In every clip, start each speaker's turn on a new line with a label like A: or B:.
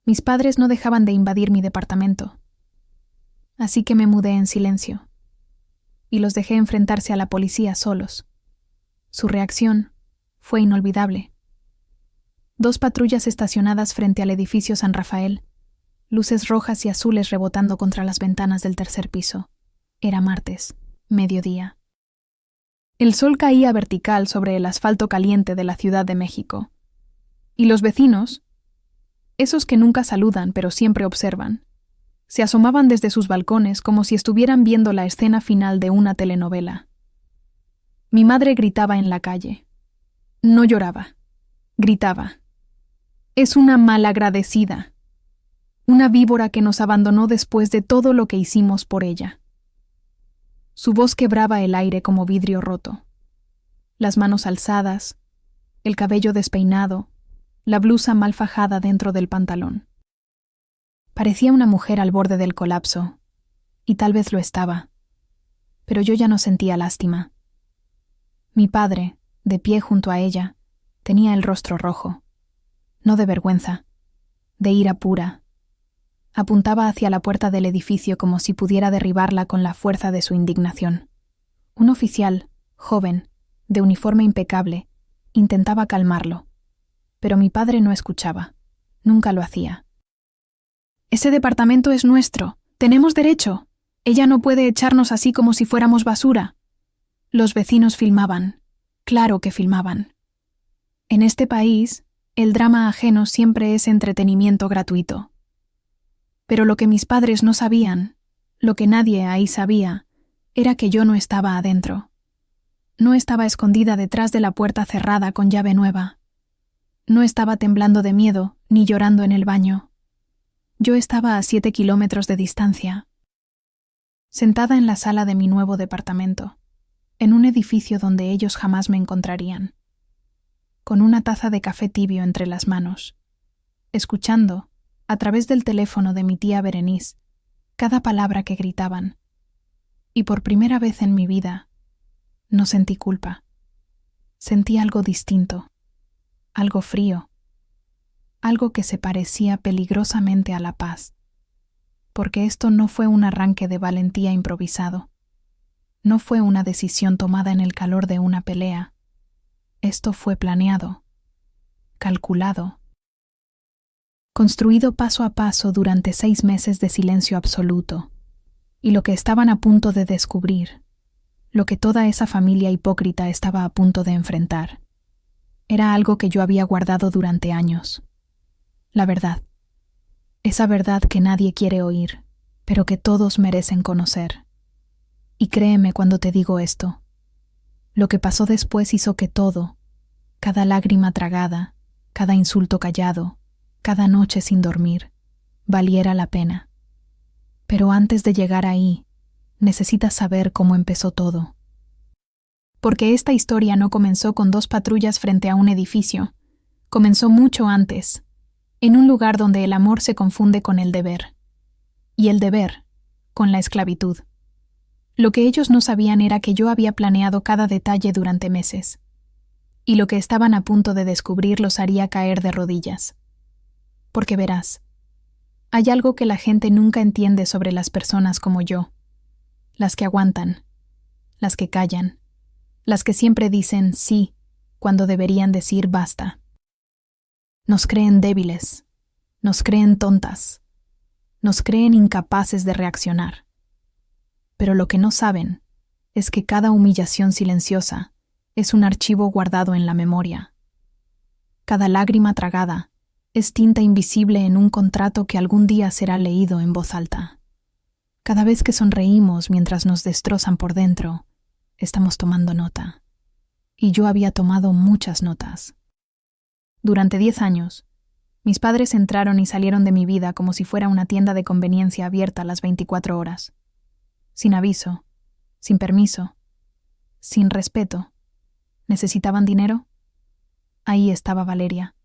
A: Mis padres no dejaban de invadir mi departamento. Así que me mudé en silencio y los dejé enfrentarse a la policía solos. Su reacción fue inolvidable. 2 patrullas estacionadas frente al edificio San Rafael, luces rojas y azules rebotando contra las ventanas del tercer piso. Era martes, mediodía. El sol caía vertical sobre el asfalto caliente de la Ciudad de México. Y los vecinos, esos que nunca saludan pero siempre observan, se asomaban desde sus balcones como si estuvieran viendo la escena final de una telenovela. Mi madre gritaba en la calle. No lloraba, gritaba. Es una malagradecida, una víbora que nos abandonó después de todo lo que hicimos por ella. Su voz quebraba el aire como vidrio roto. Las manos alzadas, el cabello despeinado, la blusa mal fajada dentro del pantalón. Parecía una mujer al borde del colapso, y tal vez lo estaba, pero yo ya no sentía lástima. Mi padre, de pie junto a ella, tenía el rostro rojo, no de vergüenza, de ira pura. Apuntaba hacia la puerta del edificio como si pudiera derribarla con la fuerza de su indignación. Un oficial, joven, de uniforme impecable, intentaba calmarlo, pero mi padre no escuchaba, nunca lo hacía. Ese departamento es nuestro, tenemos derecho. Ella no puede echarnos así como si fuéramos basura. Los vecinos filmaban, claro que filmaban. En este país, el drama ajeno siempre es entretenimiento gratuito. Pero lo que mis padres no sabían, lo que nadie ahí sabía, era que yo no estaba adentro. No estaba escondida detrás de la puerta cerrada con llave nueva. No estaba temblando de miedo ni llorando en el baño. Yo estaba a 7 kilómetros de distancia, sentada en la sala de mi nuevo departamento, en un edificio donde ellos jamás me encontrarían, con una taza de café tibio entre las manos, escuchando, a través del teléfono de mi tía Berenice, cada palabra que gritaban. Y por primera vez en mi vida, no sentí culpa. Sentí algo distinto, algo frío, algo que se parecía peligrosamente a la paz, porque esto no fue un arranque de valentía improvisado, no fue una decisión tomada en el calor de una pelea, esto fue planeado, calculado, construido paso a paso durante 6 meses de silencio absoluto, y lo que estaban a punto de descubrir, lo que toda esa familia hipócrita estaba a punto de enfrentar, era algo que yo había guardado durante años. La verdad. Esa verdad que nadie quiere oír, pero que todos merecen conocer. Y créeme cuando te digo esto. Lo que pasó después hizo que todo, cada lágrima tragada, cada insulto callado, cada noche sin dormir, valiera la pena. Pero antes de llegar ahí, necesitas saber cómo empezó todo. Porque esta historia no comenzó con 2 patrullas frente a un edificio. Comenzó mucho antes, en un lugar donde el amor se confunde con el deber, y el deber con la esclavitud. Lo que ellos no sabían era que yo había planeado cada detalle durante meses, y lo que estaban a punto de descubrir los haría caer de rodillas. Porque verás, hay algo que la gente nunca entiende sobre las personas como yo, las que aguantan, las que callan, las que siempre dicen sí cuando deberían decir basta. Nos creen débiles, nos creen tontas, nos creen incapaces de reaccionar. Pero lo que no saben es que cada humillación silenciosa es un archivo guardado en la memoria. Cada lágrima tragada es tinta invisible en un contrato que algún día será leído en voz alta. Cada vez que sonreímos mientras nos destrozan por dentro, estamos tomando nota. Y yo había tomado muchas notas. Durante 10 años, mis padres entraron y salieron de mi vida como si fuera una tienda de conveniencia abierta las 24 horas. Sin aviso, sin permiso, sin respeto. ¿Necesitaban dinero? Ahí estaba Valeria.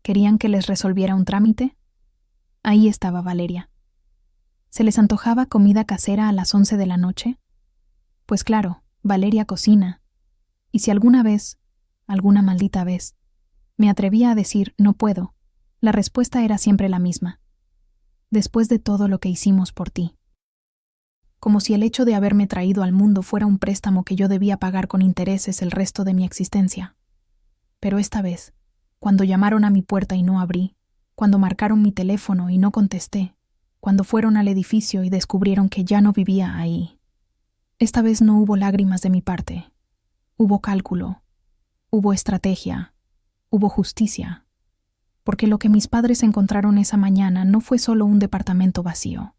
A: ¿Querían que les resolviera un trámite? Ahí estaba Valeria. ¿Se les antojaba comida casera a las 11 de la noche? Pues claro, Valeria cocina. Y si alguna vez, alguna maldita vez, me atrevía a decir no puedo, La respuesta era siempre la misma. Después de todo lo que hicimos por ti. Como si el hecho de haberme traído al mundo fuera un préstamo que yo debía pagar con intereses el resto de mi existencia. Pero esta vez, cuando llamaron a mi puerta y no abrí, cuando marcaron mi teléfono y no contesté, cuando fueron al edificio y descubrieron que ya no vivía ahí, esta vez no hubo lágrimas de mi parte. Hubo cálculo, hubo estrategia, hubo justicia, porque lo que mis padres encontraron esa mañana no fue solo un departamento vacío.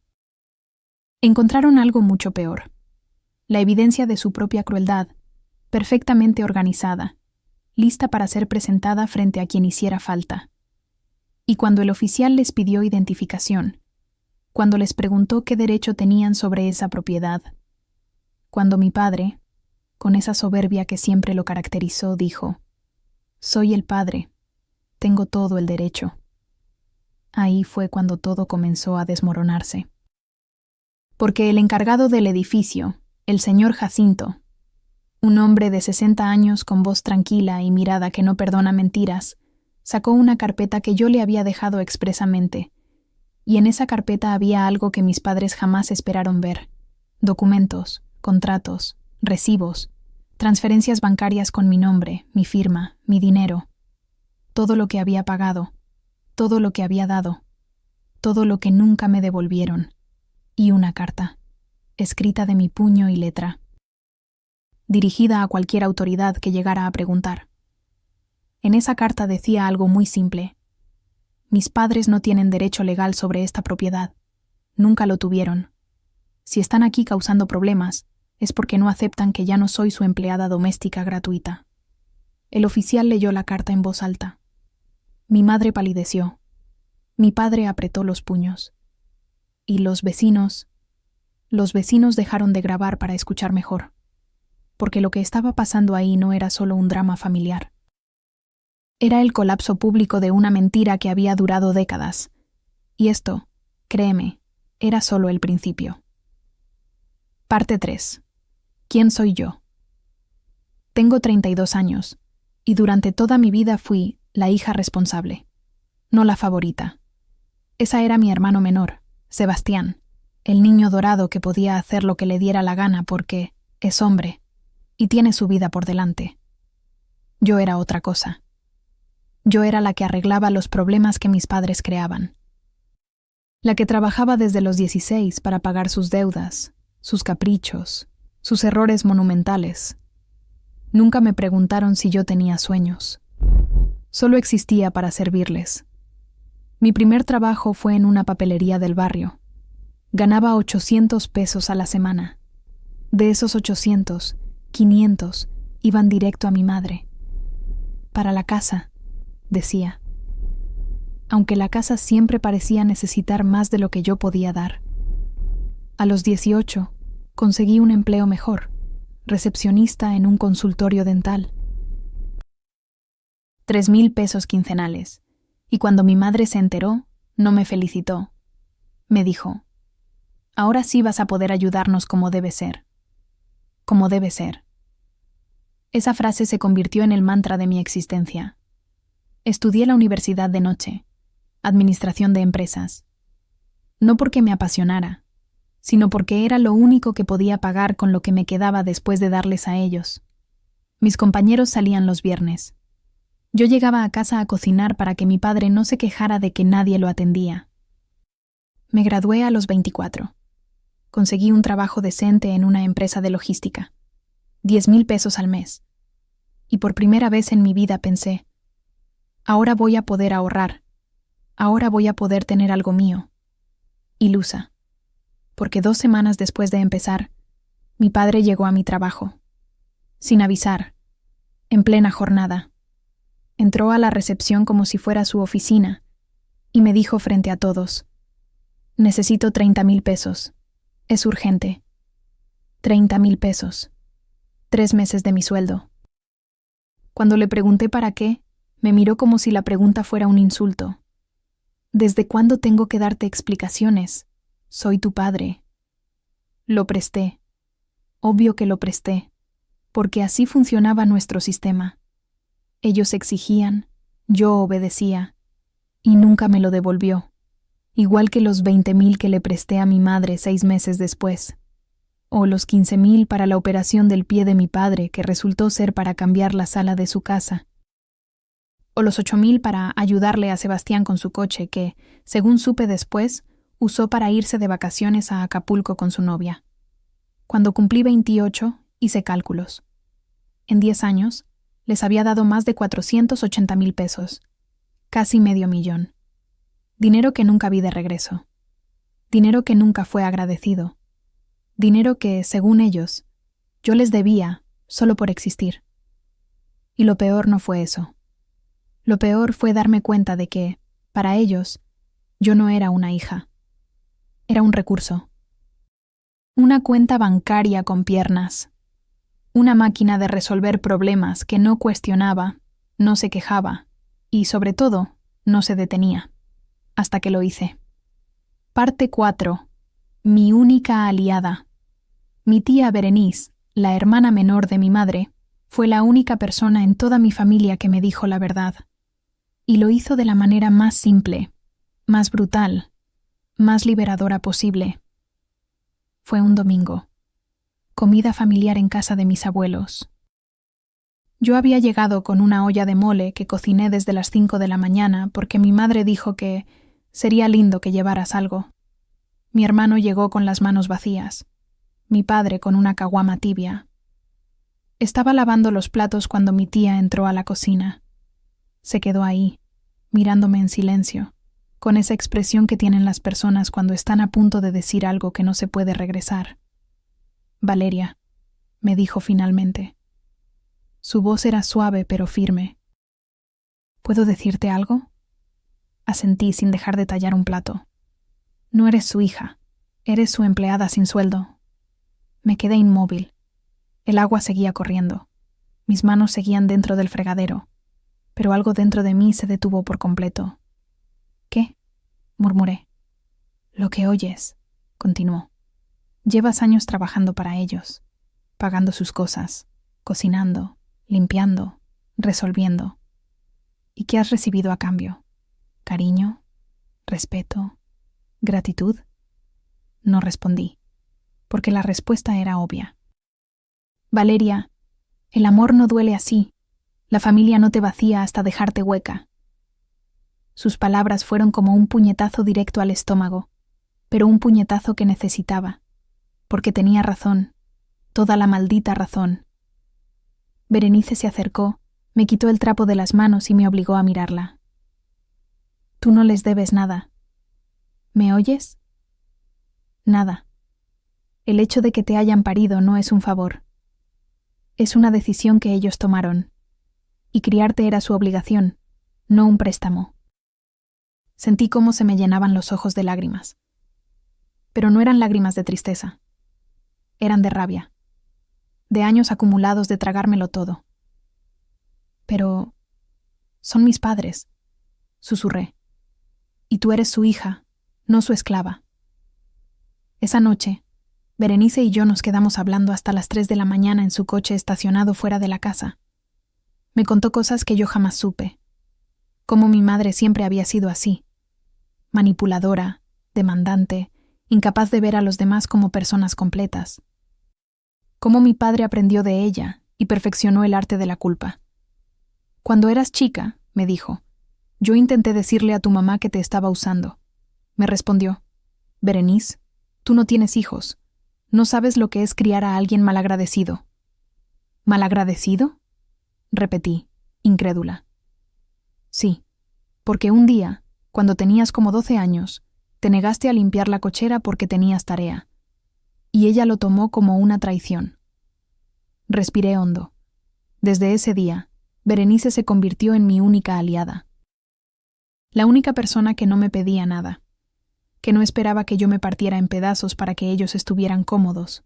A: Encontraron algo mucho peor, la evidencia de su propia crueldad, perfectamente organizada, lista para ser presentada frente a quien hiciera falta. Y cuando el oficial les pidió identificación, cuando les preguntó qué derecho tenían sobre esa propiedad, cuando mi padre, con esa soberbia que siempre lo caracterizó, dijo: «Soy el padre, tengo todo el derecho». Ahí fue cuando todo comenzó a desmoronarse. Porque el encargado del edificio, el señor Jacinto, un hombre de 60 años con voz tranquila y mirada que no perdona mentiras, sacó una carpeta que yo le había dejado expresamente, y en esa carpeta había algo que mis padres jamás esperaron ver: documentos, contratos, recibos, transferencias bancarias con mi nombre, mi firma, mi dinero, todo lo que había pagado, todo lo que había dado, todo lo que nunca me devolvieron, y una carta, escrita de mi puño y letra, dirigida a cualquier autoridad que llegara a preguntar. En esa carta decía algo muy simple: mis padres no tienen derecho legal sobre esta propiedad, nunca lo tuvieron. Si están aquí causando problemas, es porque no aceptan que ya no soy su empleada doméstica gratuita. El oficial leyó la carta en voz alta. Mi madre palideció. Mi padre apretó los puños. Y los vecinos dejaron de grabar para escuchar mejor, porque lo que estaba pasando ahí no era solo un drama familiar. Era el colapso público de una mentira que había durado décadas. Y esto, créeme, era solo el principio. Parte 3. ¿Quién soy yo? Tengo 32 años, y durante toda mi vida fui la hija responsable, no la favorita. Esa era mi hermano menor, Sebastián, el niño dorado que podía hacer lo que le diera la gana porque es hombre y tiene su vida por delante. Yo era otra cosa. Yo era la que arreglaba los problemas que mis padres creaban. La que trabajaba desde los 16 para pagar sus deudas, sus caprichos, sus errores monumentales. Nunca me preguntaron si yo tenía sueños. Solo existía para servirles. Mi primer trabajo fue en una papelería del barrio. Ganaba 800 pesos a la semana. De esos 800, 500 iban directo a mi madre. Para la casa, decía. Aunque la casa siempre parecía necesitar más de lo que yo podía dar. A los 18, conseguí un empleo mejor, recepcionista en un consultorio dental. 3,000 pesos quincenales. Y cuando mi madre se enteró, no me felicitó. Me dijo: «Ahora sí vas a poder ayudarnos como debe ser». Como debe ser. Esa frase se convirtió en el mantra de mi existencia. Estudié la universidad de noche, administración de empresas. No porque me apasionara, sino porque era lo único que podía pagar con lo que me quedaba después de darles a ellos. Mis compañeros salían los viernes. Yo llegaba a casa a cocinar para que mi padre no se quejara de que nadie lo atendía. Me gradué a los 24. Conseguí un trabajo decente en una empresa de logística. 10,000 pesos al mes. Y por primera vez en mi vida pensé: ahora voy a poder ahorrar. Ahora voy a poder tener algo mío. Ilusa. Porque 2 semanas después de empezar, mi padre llegó a mi trabajo. Sin avisar. En plena jornada. Entró a la recepción como si fuera su oficina y me dijo frente a todos: «Necesito 30,000 pesos. Es urgente». 30,000 pesos. 3 meses de mi sueldo. Cuando le pregunté para qué, me miró como si la pregunta fuera un insulto. «¿Desde cuándo tengo que darte explicaciones? Soy tu padre». Lo presté. Obvio que lo presté, porque así funcionaba nuestro sistema. Ellos exigían, yo obedecía. Y nunca me lo devolvió, igual que los 20,000 que le presté a mi madre 6 meses después, o los 15,000 para la operación del pie de mi padre, que resultó ser para cambiar la sala de su casa, o los 8,000 para ayudarle a Sebastián con su coche, que, según supe después, usó para irse de vacaciones a Acapulco con su novia. Cuando cumplí 28, hice cálculos. En 10 años, les había dado más de 480,000 pesos, casi medio millón. Dinero que nunca vi de regreso. Dinero que nunca fue agradecido. Dinero que, según ellos, yo les debía solo por existir. Y lo peor no fue eso. Lo peor fue darme cuenta de que, para ellos, yo no era una hija. Era un recurso. Una cuenta bancaria con piernas. Una máquina de resolver problemas que no cuestionaba, no se quejaba y, sobre todo, no se detenía. Hasta que lo hice. Parte 4. Mi única aliada. Mi tía Berenice, la hermana menor de mi madre, fue la única persona en toda mi familia que me dijo la verdad. Y lo hizo de la manera más simple, más brutal, más liberadora posible. Fue un domingo. Comida familiar en casa de mis abuelos. Yo había llegado con una olla de mole que cociné desde las 5 de la mañana porque mi madre dijo que sería lindo que llevaras algo. Mi hermano llegó con las manos vacías. Mi padre con una caguama tibia. Estaba lavando los platos cuando mi tía entró a la cocina. Se quedó ahí, mirándome en silencio, con esa expresión que tienen las personas cuando están a punto de decir algo que no se puede regresar. Valeria, me dijo finalmente. Su voz era suave pero firme. ¿Puedo decirte algo? Asentí sin dejar de tallar un plato. No eres su hija, eres su empleada sin sueldo. Me quedé inmóvil. El agua seguía corriendo. Mis manos seguían dentro del fregadero, pero algo dentro de mí se detuvo por completo. ¿Qué? Murmuré. Lo que oyes, continuó. Llevas años trabajando para ellos, pagando sus cosas, cocinando, limpiando, resolviendo. ¿Y qué has recibido a cambio? ¿Cariño? ¿Respeto? ¿Gratitud? No respondí, porque la respuesta era obvia. Valeria, el amor no duele así. La familia no te vacía hasta dejarte hueca. Sus palabras fueron como un puñetazo directo al estómago, pero un puñetazo que necesitaba, porque tenía razón, toda la maldita razón. Berenice se acercó, me quitó el trapo de las manos y me obligó a mirarla. Tú no les debes nada. ¿Me oyes? Nada. El hecho de que te hayan parido no es un favor. Es una decisión que ellos tomaron. Y criarte era su obligación, no un préstamo. Sentí cómo se me llenaban los ojos de lágrimas. Pero no eran lágrimas de tristeza. Eran de rabia. De años acumulados de tragármelo todo. Pero son mis padres, susurré. Y tú eres su hija, no su esclava. Esa noche, Berenice y yo nos quedamos hablando hasta las 3 de la mañana en su coche estacionado fuera de la casa. Me contó cosas que yo jamás supe. Cómo mi madre siempre había sido así. Manipuladora, demandante, incapaz de ver a los demás como personas completas. Cómo mi padre aprendió de ella y perfeccionó el arte de la culpa. Cuando eras chica, me dijo, yo intenté decirle a tu mamá que te estaba usando. Me respondió, Berenice, tú no tienes hijos. No sabes lo que es criar a alguien malagradecido. ¿Malagradecido? Repetí, incrédula. Sí, porque un día, cuando tenías como 12 años, te negaste a limpiar la cochera porque tenías tarea, y ella lo tomó como una traición. Respiré hondo. Desde ese día, Berenice se convirtió en mi única aliada. La única persona que no me pedía nada, que no esperaba que yo me partiera en pedazos para que ellos estuvieran cómodos.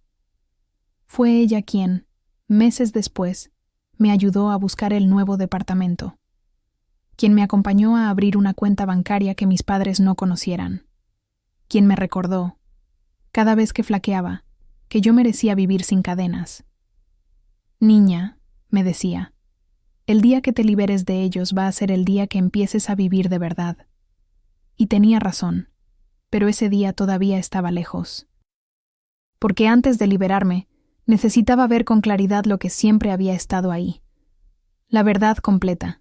A: Fue ella quien, meses después, me ayudó a buscar el nuevo departamento, quien me acompañó a abrir una cuenta bancaria que mis padres no conocieran, quien me recordó, cada vez que flaqueaba, que yo merecía vivir sin cadenas. Niña, me decía, el día que te liberes de ellos va a ser el día que empieces a vivir de verdad. Y tenía razón, pero ese día todavía estaba lejos. Porque antes de liberarme, necesitaba ver con claridad lo que siempre había estado ahí. La verdad completa.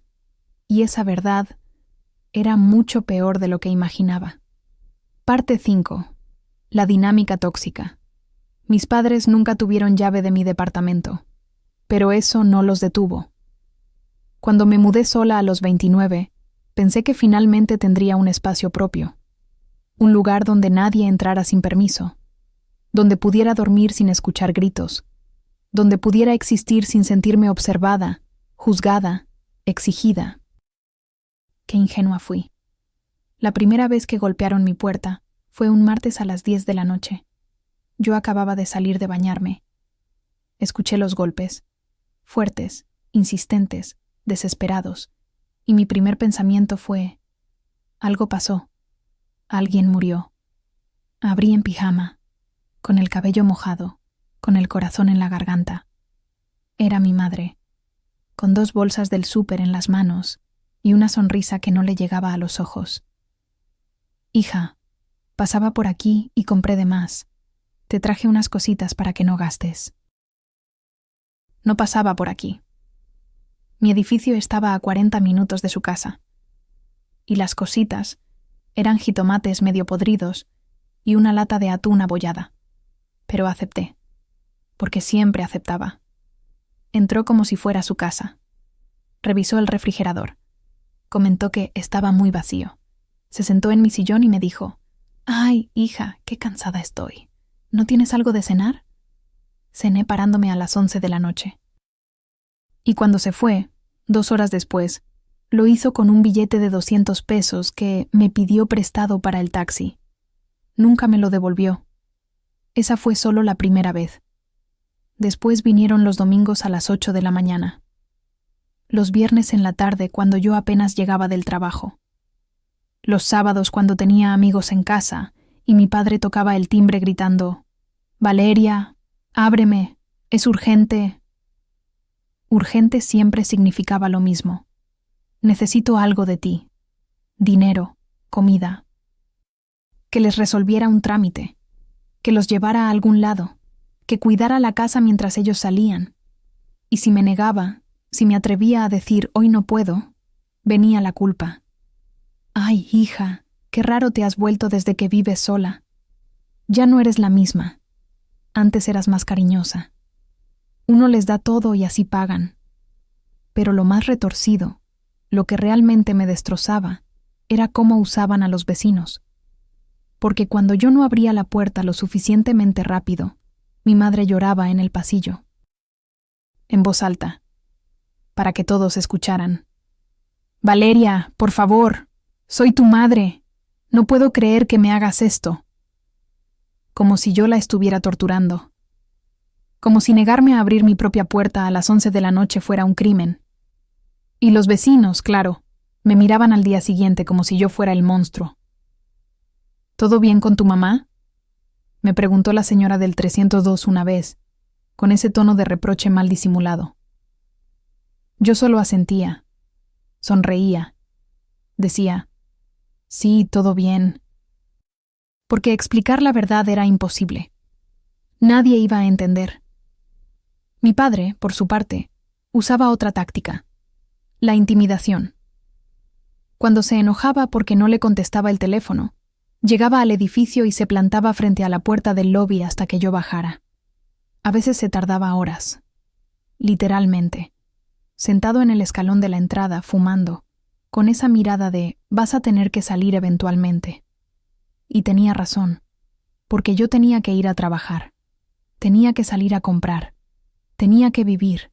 A: Y esa verdad era mucho peor de lo que imaginaba. Parte 5. La dinámica tóxica. Mis padres nunca tuvieron llave de mi departamento, pero eso no los detuvo. Cuando me mudé sola a los 29, pensé que finalmente tendría un espacio propio, un lugar donde nadie entrara sin permiso, donde pudiera dormir sin escuchar gritos, donde pudiera existir sin sentirme observada, juzgada, exigida. Qué ingenua fui. La primera vez que golpearon mi puerta fue un martes a las 10 de la noche. Yo acababa de salir de bañarme. Escuché los golpes, fuertes, insistentes, desesperados, y mi primer pensamiento fue: algo pasó. Alguien murió. Abrí en pijama, con el cabello mojado, con el corazón en la garganta. Era mi madre, con 2 bolsas del súper en las manos y una sonrisa que no le llegaba a los ojos. Hija, pasaba por aquí y compré de más. Te traje unas cositas para que no gastes. No pasaba por aquí. Mi edificio estaba a 40 minutos de su casa. Y las cositas eran jitomates medio podridos y una lata de atún abollada. Pero acepté, porque siempre aceptaba. Entró como si fuera su casa. Revisó el refrigerador. Comentó que estaba muy vacío. Se sentó en mi sillón y me dijo: «Ay, hija, qué cansada estoy. ¿No tienes algo de cenar?» Cené parándome a las 11 de la noche. Y cuando se fue, 2 horas después, lo hizo con un billete de 200 pesos que me pidió prestado para el taxi. Nunca me lo devolvió. Esa fue solo la primera vez. Después vinieron los domingos a las 8 de la mañana. Los viernes en la tarde cuando yo apenas llegaba del trabajo. Los sábados cuando tenía amigos en casa y mi padre tocaba el timbre gritando: «Valeria, ábreme, es urgente». Urgente siempre significaba lo mismo. Necesito algo de ti. Dinero, comida. Que les resolviera un trámite, que los llevara a algún lado, que cuidara la casa mientras ellos salían. Y si me negaba, si me atrevía a decir «hoy no puedo», venía la culpa. «Ay, hija, qué raro te has vuelto desde que vives sola. Ya no eres la misma. Antes eras más cariñosa. Uno les da todo y así pagan». Pero lo más retorcido, lo que realmente me destrozaba, era cómo usaban a los vecinos. Porque cuando yo no abría la puerta lo suficientemente rápido, mi madre lloraba en el pasillo. En voz alta, para que todos escucharan: «Valeria, por favor, soy tu madre. No puedo creer que me hagas esto». Como si yo la estuviera torturando. Como si negarme a abrir mi propia puerta a las 11 de la noche fuera un crimen. Y los vecinos, claro, me miraban al día siguiente como si yo fuera el monstruo. «¿Todo bien con tu mamá?», me preguntó la señora del 302 una vez, con ese tono de reproche mal disimulado. Yo solo asentía, sonreía, decía: «Sí, todo bien». Porque explicar la verdad era imposible. Nadie iba a entender. Mi padre, por su parte, usaba otra táctica: la intimidación. Cuando se enojaba porque no le contestaba el teléfono, llegaba al edificio y se plantaba frente a la puerta del lobby hasta que yo bajara. A veces se tardaba horas. Literalmente. Sentado en el escalón de la entrada, fumando, con esa mirada de «vas a tener que salir eventualmente». Y tenía razón, porque yo tenía que ir a trabajar. Tenía que salir a comprar. Tenía que vivir.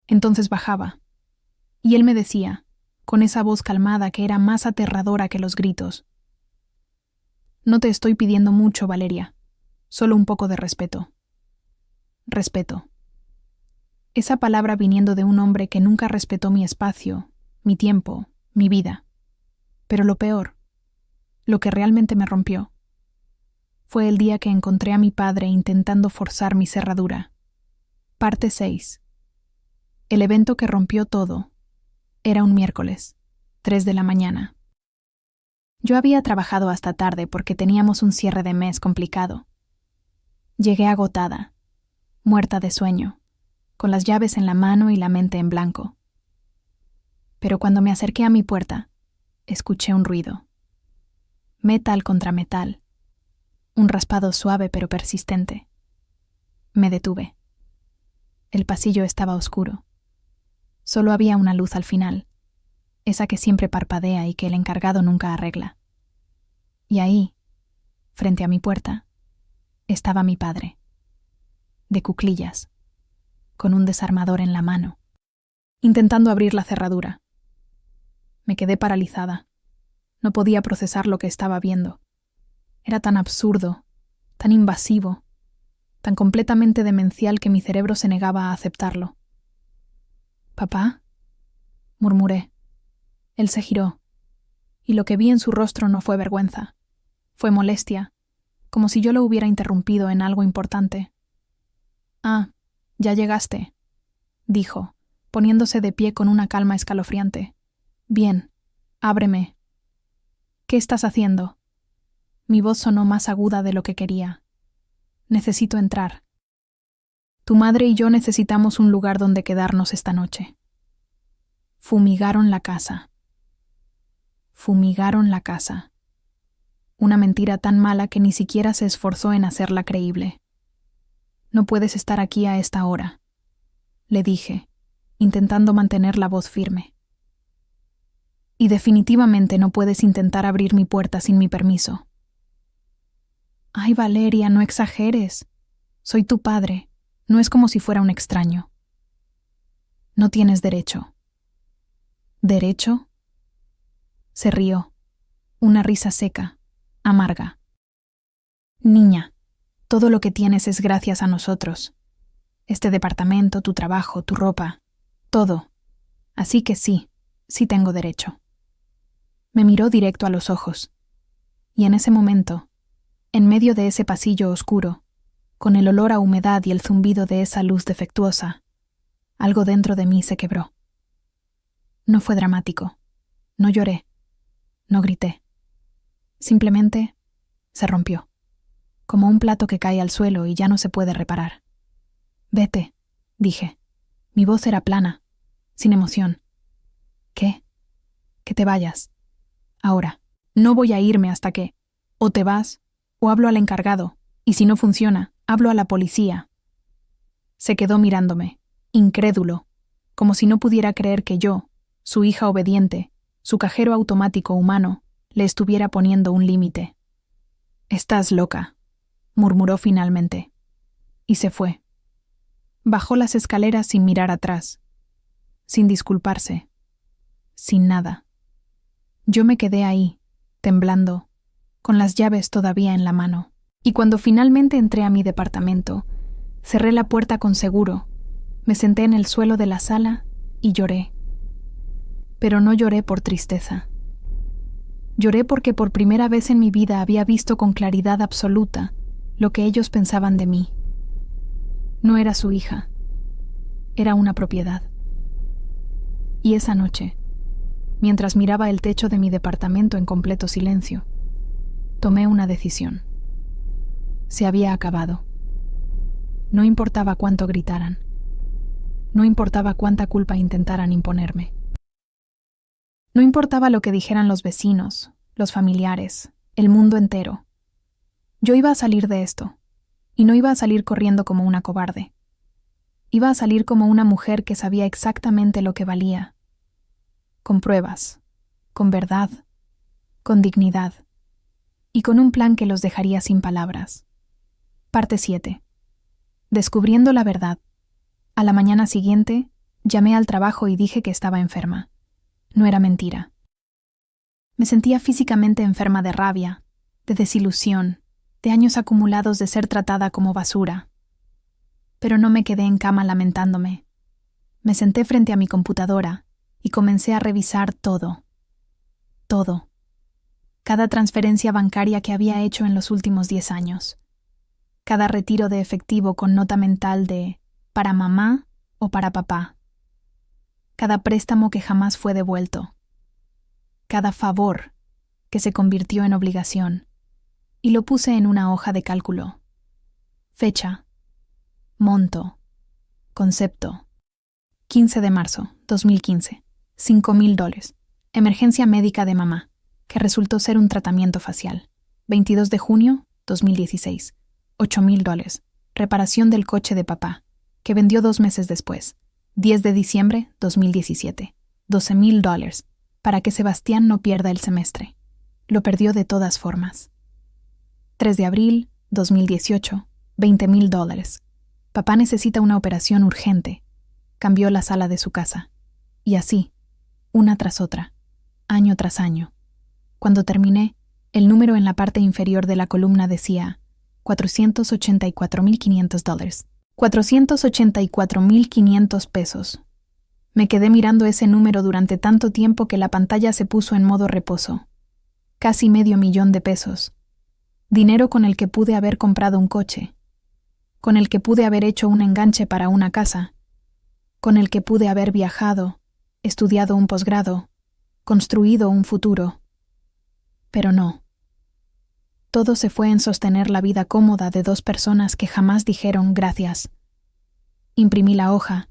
A: Entonces bajaba. Y él me decía, con esa voz calmada que era más aterradora que los gritos: «No te estoy pidiendo mucho, Valeria. Solo un poco de respeto». Respeto. Esa palabra viniendo de un hombre que nunca respetó mi espacio, mi tiempo, mi vida. Pero lo peor, lo que realmente me rompió, fue el día que encontré a mi padre intentando forzar mi cerradura. Parte 6. El evento que rompió todo era un miércoles, 3 de la mañana. Yo había trabajado hasta tarde porque teníamos un cierre de mes complicado. Llegué agotada, muerta de sueño, con las llaves en la mano y la mente en blanco. Pero cuando me acerqué a mi puerta, escuché un ruido. Metal contra metal. Un raspado suave pero persistente. Me detuve. El pasillo estaba oscuro. Solo había una luz al final, esa que siempre parpadea y que el encargado nunca arregla. Y ahí, frente a mi puerta, estaba mi padre, de cuclillas, con un desarmador en la mano, intentando abrir la cerradura. Me quedé paralizada. No podía procesar lo que estaba viendo. Era tan absurdo, tan invasivo, tan completamente demencial que mi cerebro se negaba a aceptarlo. «¿Papá?», murmuré. Él se giró, y lo que vi en su rostro no fue vergüenza, fue molestia, como si yo lo hubiera interrumpido en algo importante. «Ah, ya llegaste», dijo, poniéndose de pie con una calma escalofriante. «Bien, ábreme». «¿Qué estás haciendo?». Mi voz sonó más aguda de lo que quería. «Necesito entrar. Tu madre y yo necesitamos un lugar donde quedarnos esta noche». Fumigaron la casa. Fumigaron la casa. Una mentira tan mala que ni siquiera se esforzó en hacerla creíble. «No puedes estar aquí a esta hora», le dije, intentando mantener la voz firme. «Y definitivamente no puedes intentar abrir mi puerta sin mi permiso». «Ay, Valeria, no exageres. Soy tu padre. No es como si fuera un extraño». «No tienes derecho». «¿Derecho?». Se rió. Una risa seca, amarga. «Niña, todo lo que tienes es gracias a nosotros. Este departamento, tu trabajo, tu ropa, todo. Así que sí tengo derecho». Me miró directo a los ojos. Y en ese momento, en medio de ese pasillo oscuro, con el olor a humedad y el zumbido de esa luz defectuosa, algo dentro de mí se quebró. No fue dramático. No lloré. No grité. Simplemente se rompió, como un plato que cae al suelo y ya no se puede reparar. «Vete», dije. Mi voz era plana, sin emoción. «¿Qué?». «Que te vayas. Ahora. No voy a irme hasta que o te vas o hablo al encargado, y si no funciona, hablo a la policía». Se quedó mirándome, incrédulo, como si no pudiera creer que yo, su hija obediente, su cajero automático humano, le estuviera poniendo un límite. «Estás loca», murmuró finalmente. Y se fue. Bajó las escaleras sin mirar atrás, sin disculparse, sin nada. Yo me quedé ahí, temblando, con las llaves todavía en la mano. Y cuando finalmente entré a mi departamento, cerré la puerta con seguro, me senté en el suelo de la sala y lloré. Pero no lloré por tristeza. Lloré porque por primera vez en mi vida había visto con claridad absoluta lo que ellos pensaban de mí. No era su hija, era una propiedad. Y esa noche, mientras miraba el techo de mi departamento en completo silencio, tomé una decisión. Se había acabado. No importaba cuánto gritaran. No importaba cuánta culpa intentaran imponerme. No importaba lo que dijeran los vecinos, los familiares, el mundo entero. Yo iba a salir de esto, y no iba a salir corriendo como una cobarde. Iba a salir como una mujer que sabía exactamente lo que valía. Con pruebas, con verdad, con dignidad, y con un plan que los dejaría sin palabras. Parte 7. Descubriendo la verdad. A la mañana siguiente, llamé al trabajo y dije que estaba enferma. No era mentira. Me sentía físicamente enferma de rabia, de desilusión, de años acumulados de ser tratada como basura. Pero no me quedé en cama lamentándome. Me senté frente a mi computadora y comencé a revisar todo. Todo. Cada transferencia bancaria que había hecho en los últimos 10 años. Cada retiro de efectivo con nota mental de «para mamá» o «para papá». Cada préstamo que jamás fue devuelto. Cada favor que se convirtió en obligación, y lo puse en una hoja de cálculo. Fecha, monto, concepto. 15 de marzo, 2015. $5,000. Emergencia médica de mamá, que resultó ser un tratamiento facial. 22 de junio, 2016. $8,000. Reparación del coche de papá, que vendió 2 meses después. 10 de diciembre, 2017. $12,000. Para que Sebastián no pierda el semestre. Lo perdió de todas formas. 3 de abril, 2018. $20,000. Papá necesita una operación urgente. Cambió la sala de su casa. Y así, una tras otra, año tras año. Cuando terminé, el número en la parte inferior de la columna decía $484,500. $484,500. Me quedé mirando ese número durante tanto tiempo que la pantalla se puso en modo reposo. Casi $500,000. Dinero con el que pude haber comprado un coche, con el que pude haber hecho un enganche para una casa, con el que pude haber viajado, estudiado un posgrado, construido un futuro. Pero no. Todo se fue en sostener la vida cómoda de 2 personas que jamás dijeron gracias. Imprimí la hoja,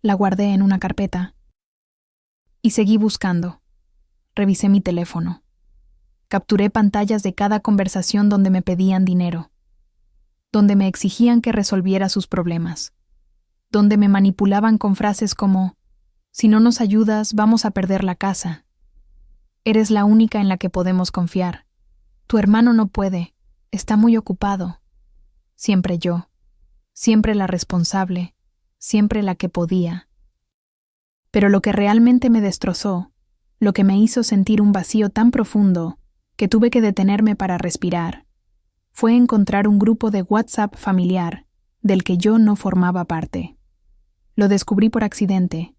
A: la guardé en una carpeta y seguí buscando. Revisé mi teléfono. Capturé pantallas de cada conversación donde me pedían dinero, donde me exigían que resolviera sus problemas, donde me manipulaban con frases como: si no nos ayudas, vamos a perder la casa. Eres la única en la que podemos confiar. Tu hermano no puede, está muy ocupado. Siempre yo, siempre la responsable, siempre la que podía. Pero lo que realmente me destrozó, lo que me hizo sentir un vacío tan profundo que tuve que detenerme para respirar, fue encontrar un grupo de WhatsApp familiar del que yo no formaba parte. Lo descubrí por accidente.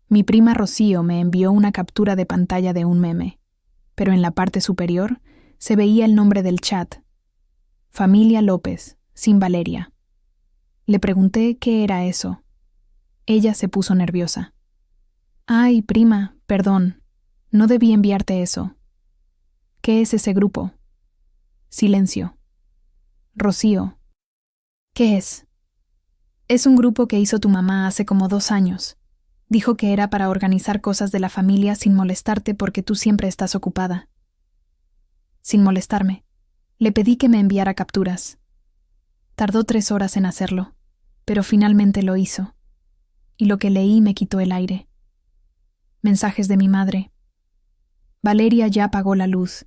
A: Mi prima Rocío me envió una captura de pantalla de un meme, pero en la parte superior se veía el nombre del chat: Familia López, sin Valeria. Le pregunté qué era eso. Ella se puso nerviosa. Ay, prima, perdón, no debí enviarte eso. ¿Qué es ese grupo? Silencio. Rocío. ¿Qué es? Es un grupo que hizo tu mamá hace como 2 años. Dijo que era para organizar cosas de la familia sin molestarte porque tú siempre estás ocupada. Sin molestarme, le pedí que me enviara capturas. Tardó 3 horas en hacerlo, pero finalmente lo hizo. Y lo que leí me quitó el aire. Mensajes de mi madre. Valeria ya apagó la luz.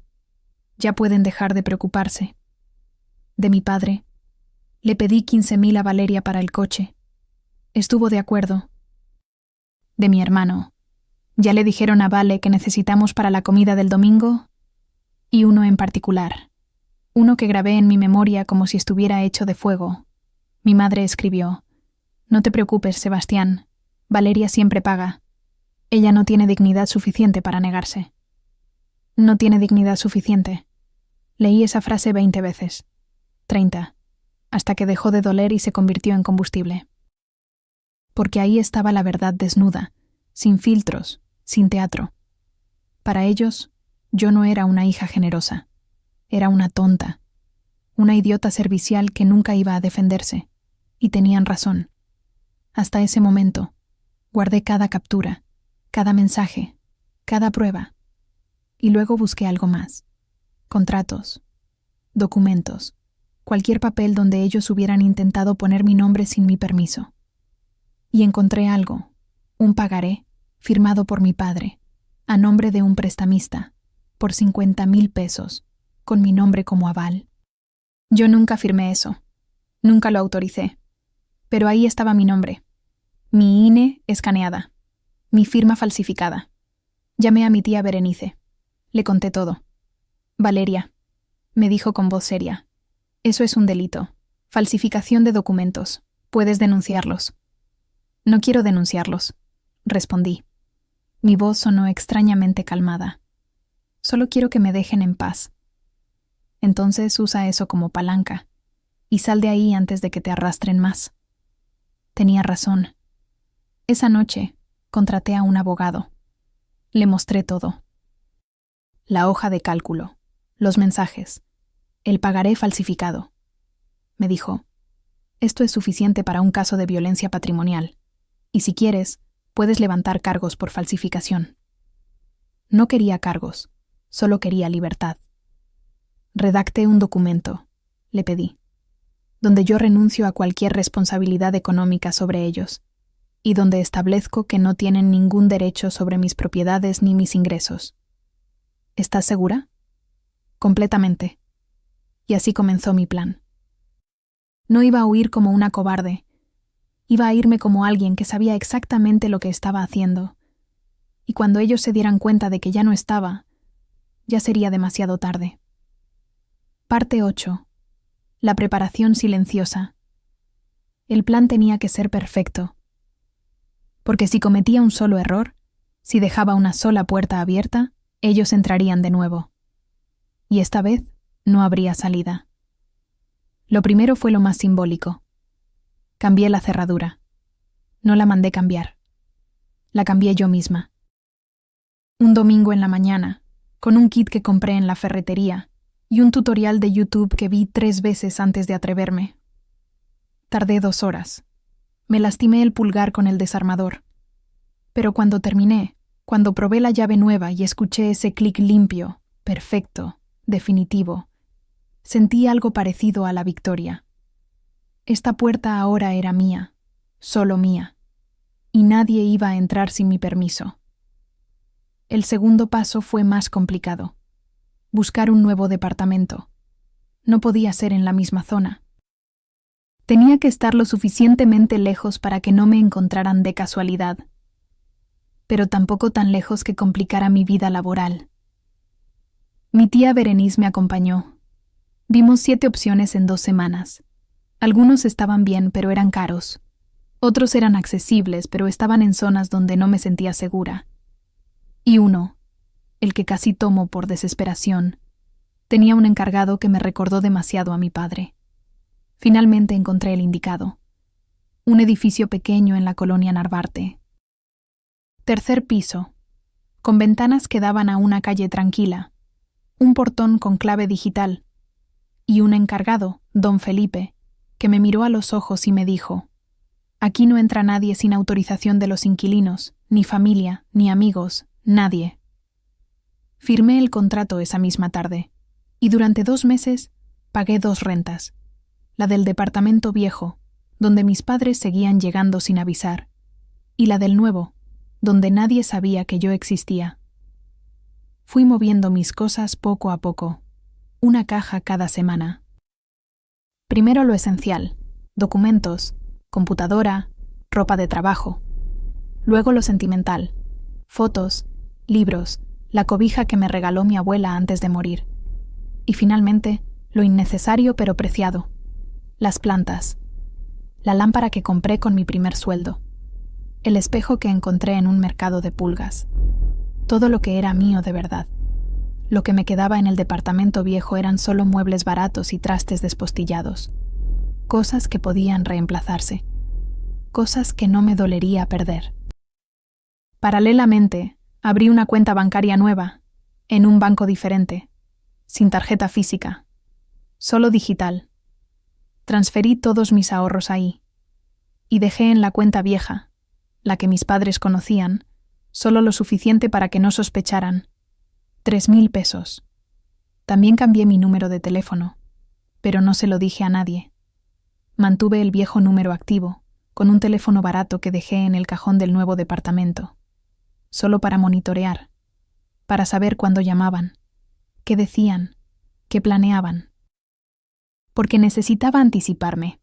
A: Ya pueden dejar de preocuparse. De mi padre. Le pedí 15,000 a Valeria para el coche. Estuvo de acuerdo. De mi hermano. ¿Ya le dijeron a Vale que necesitamos para la comida del domingo? Y uno en particular. Uno que grabé en mi memoria como si estuviera hecho de fuego. Mi madre escribió: No te preocupes, Sebastián. Valeria siempre paga. Ella no tiene dignidad suficiente para negarse. No tiene dignidad suficiente. Leí esa frase 20 veces. 30. Hasta que dejó de doler y se convirtió en combustible. Porque ahí estaba la verdad desnuda, sin filtros, sin teatro. Para ellos, yo no era una hija generosa. Era una tonta. Una idiota servicial que nunca iba a defenderse. Y tenían razón. Hasta ese momento, guardé cada captura, cada mensaje, cada prueba. Y luego busqué algo más. Contratos, documentos, cualquier papel donde ellos hubieran intentado poner mi nombre sin mi permiso. Y encontré algo, un pagaré, firmado por mi padre, a nombre de un prestamista, por $50,000, con mi nombre como aval. Yo nunca firmé eso, nunca lo autoricé, pero ahí estaba mi nombre, mi INE escaneada, mi firma falsificada. Llamé a mi tía Berenice, le conté todo. Valeria, me dijo con voz seria, eso es un delito, falsificación de documentos, puedes denunciarlos. No quiero denunciarlos, respondí. Mi voz sonó extrañamente calmada. Solo quiero que me dejen en paz. Entonces usa eso como palanca y sal de ahí antes de que te arrastren más. Tenía razón. Esa noche contraté a un abogado. Le mostré todo. la hoja de cálculo, los mensajes, el pagaré falsificado. Me dijo, esto es suficiente para un caso de violencia patrimonial, y si quieres, puedes levantar cargos por falsificación. No quería cargos, solo quería libertad. Redacte un documento, le pedí, donde yo renuncio a cualquier responsabilidad económica sobre ellos, y donde establezco que no tienen ningún derecho sobre mis propiedades ni mis ingresos. ¿Estás segura? Completamente. Y así comenzó mi plan. No iba a huir como una cobarde. Iba a irme como alguien que sabía exactamente lo que estaba haciendo. Y cuando ellos se dieran cuenta de que ya no estaba, ya sería demasiado tarde. Parte 8. La preparación silenciosa. El plan tenía que ser perfecto. Porque si cometía un solo error, si dejaba una sola puerta abierta, ellos entrarían de nuevo. Y esta vez no habría salida. Lo primero fue lo más simbólico. Cambié la cerradura. No la mandé cambiar. La cambié yo misma. Un domingo en la mañana, con un kit que compré en la ferretería y un tutorial de YouTube que vi 3 veces antes de atreverme. Tardé 2 horas. Me lastimé el pulgar con el desarmador. Pero cuando terminé, cuando probé la llave nueva y escuché ese clic limpio, perfecto, definitivo, sentí algo parecido a la victoria. Esta puerta ahora era mía, solo mía, y nadie iba a entrar sin mi permiso. El segundo paso fue más complicado. Buscar un nuevo departamento. No podía ser en la misma zona. Tenía que estar lo suficientemente lejos para que no me encontraran de casualidad, pero tampoco tan lejos que complicara mi vida laboral. Mi tía Berenice me acompañó. Vimos 7 opciones en 2 semanas. Algunos estaban bien, pero eran caros. Otros eran accesibles, pero estaban en zonas donde no me sentía segura. Y uno, el que casi tomo por desesperación, tenía un encargado que me recordó demasiado a mi padre. Finalmente encontré el indicado. Un edificio pequeño en la colonia Narvarte. 3er piso, con ventanas que daban a una calle tranquila, un portón con clave digital, y un encargado, don Felipe, que me miró a los ojos y me dijo: «Aquí no entra nadie sin autorización de los inquilinos, ni familia, ni amigos, nadie». Firmé el contrato esa misma tarde, y durante 2 meses pagué 2 rentas, la del departamento viejo, donde mis padres seguían llegando sin avisar, y la del nuevo, donde nadie sabía que yo existía. Fui moviendo mis cosas poco a poco, una caja cada semana. Primero lo esencial, documentos, computadora, ropa de trabajo. Luego lo sentimental, fotos, libros, la cobija que me regaló mi abuela antes de morir. Y finalmente, lo innecesario pero preciado, las plantas, la lámpara que compré con mi primer sueldo, el espejo que encontré en un mercado de pulgas. Todo lo que era mío de verdad. Lo que me quedaba en el departamento viejo eran solo muebles baratos y trastes despostillados. Cosas que podían reemplazarse. Cosas que no me dolería perder. Paralelamente, abrí una cuenta bancaria nueva, en un banco diferente, sin tarjeta física, solo digital. Transferí todos mis ahorros ahí, y dejé en la cuenta vieja, la que mis padres conocían, solo lo suficiente para que no sospecharan. 3.000 pesos. También cambié mi número de teléfono, pero no se lo dije a nadie. Mantuve el viejo número activo, con un teléfono barato que dejé en el cajón del nuevo departamento, solo para monitorear, para saber cuándo llamaban, qué decían, qué planeaban. Porque necesitaba anticiparme.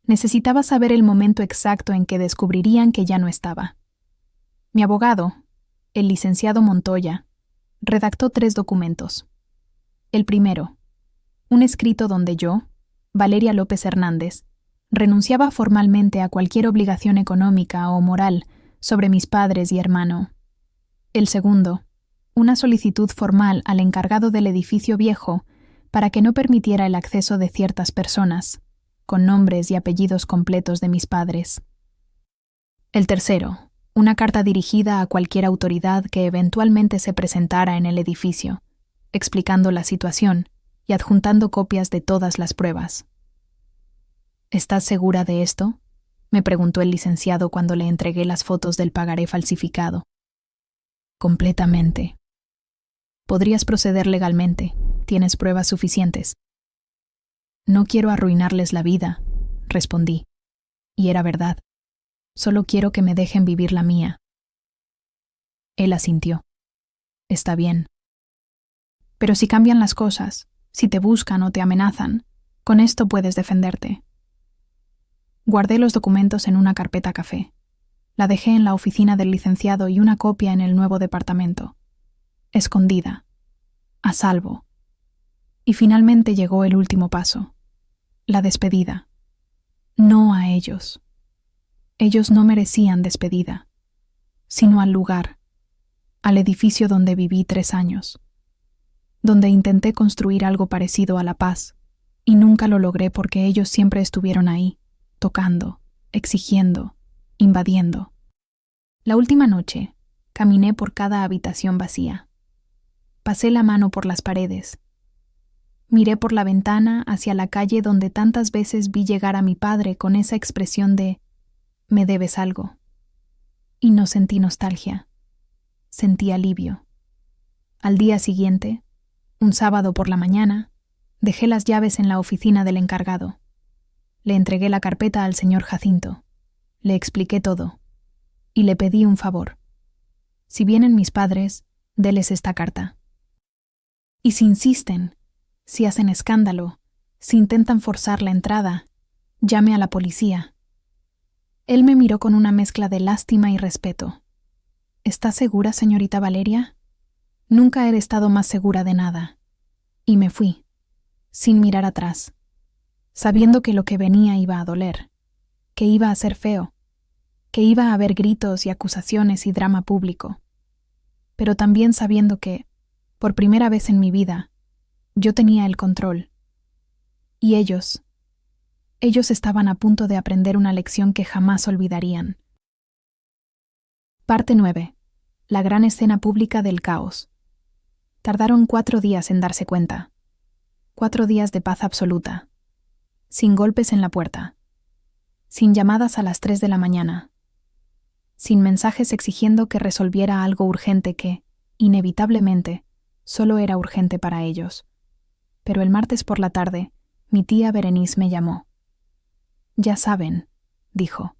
A: Necesitaba saber el momento exacto en que descubrirían que ya no estaba. Mi abogado, el licenciado Montoya, redactó 3 documentos. El primero, un escrito donde yo, Valeria López Hernández, renunciaba formalmente a cualquier obligación económica o moral sobre mis padres y hermano. El segundo, una solicitud formal al encargado del edificio viejo para que no permitiera el acceso de ciertas personas, con nombres y apellidos completos de mis padres. El tercero, Una carta dirigida a cualquier autoridad que eventualmente se presentara en el edificio, explicando la situación y adjuntando copias de todas las pruebas. ¿Estás segura de esto?, me preguntó el licenciado cuando le entregué las fotos del pagaré falsificado. Completamente. Podrías proceder legalmente. Tienes pruebas suficientes. No quiero arruinarles la vida, respondí. Y era verdad. Solo quiero que me dejen vivir la mía. Él asintió. Está bien. Pero si cambian las cosas, si te buscan o te amenazan, con esto puedes defenderte. Guardé los documentos en una carpeta café. La dejé en la oficina del licenciado y una copia en el nuevo departamento. Escondida. A salvo. Y finalmente llegó el último paso. La despedida. No a ellos. Ellos no merecían despedida, sino al lugar, al edificio donde viví 3 años, donde intenté construir algo parecido a la paz, y nunca lo logré porque ellos siempre estuvieron ahí, tocando, exigiendo, invadiendo. La última noche, caminé por cada habitación vacía. Pasé la mano por las paredes. Miré por la ventana hacia la calle donde tantas veces vi llegar a mi padre con esa expresión de «me debes algo». Y no sentí nostalgia. Sentí alivio. Al día siguiente, un sábado por la mañana, dejé las llaves en la oficina del encargado. Le entregué la carpeta al señor Jacinto. Le expliqué todo. Y le pedí un favor. Si vienen mis padres, déles esta carta. Y si insisten, si hacen escándalo, si intentan forzar la entrada, llame a la policía. Él me miró con una mezcla de lástima y respeto. ¿Está segura, señorita Valeria? Nunca he estado más segura de nada. Y me fui, sin mirar atrás, sabiendo que lo que venía iba a doler, que iba a ser feo, que iba a haber gritos y acusaciones y drama público, pero también sabiendo que, por primera vez en mi vida, yo tenía el control. Y ellos estaban a punto de aprender una lección que jamás olvidarían. Parte 9. La gran escena pública del caos. Tardaron 4 días en darse cuenta. 4 días de paz absoluta. Sin golpes en la puerta. Sin llamadas a las 3 de la mañana. Sin mensajes exigiendo que resolviera algo urgente que, inevitablemente, solo era urgente para ellos. Pero el martes por la tarde, mi tía Berenice me llamó. «Ya saben», dijo.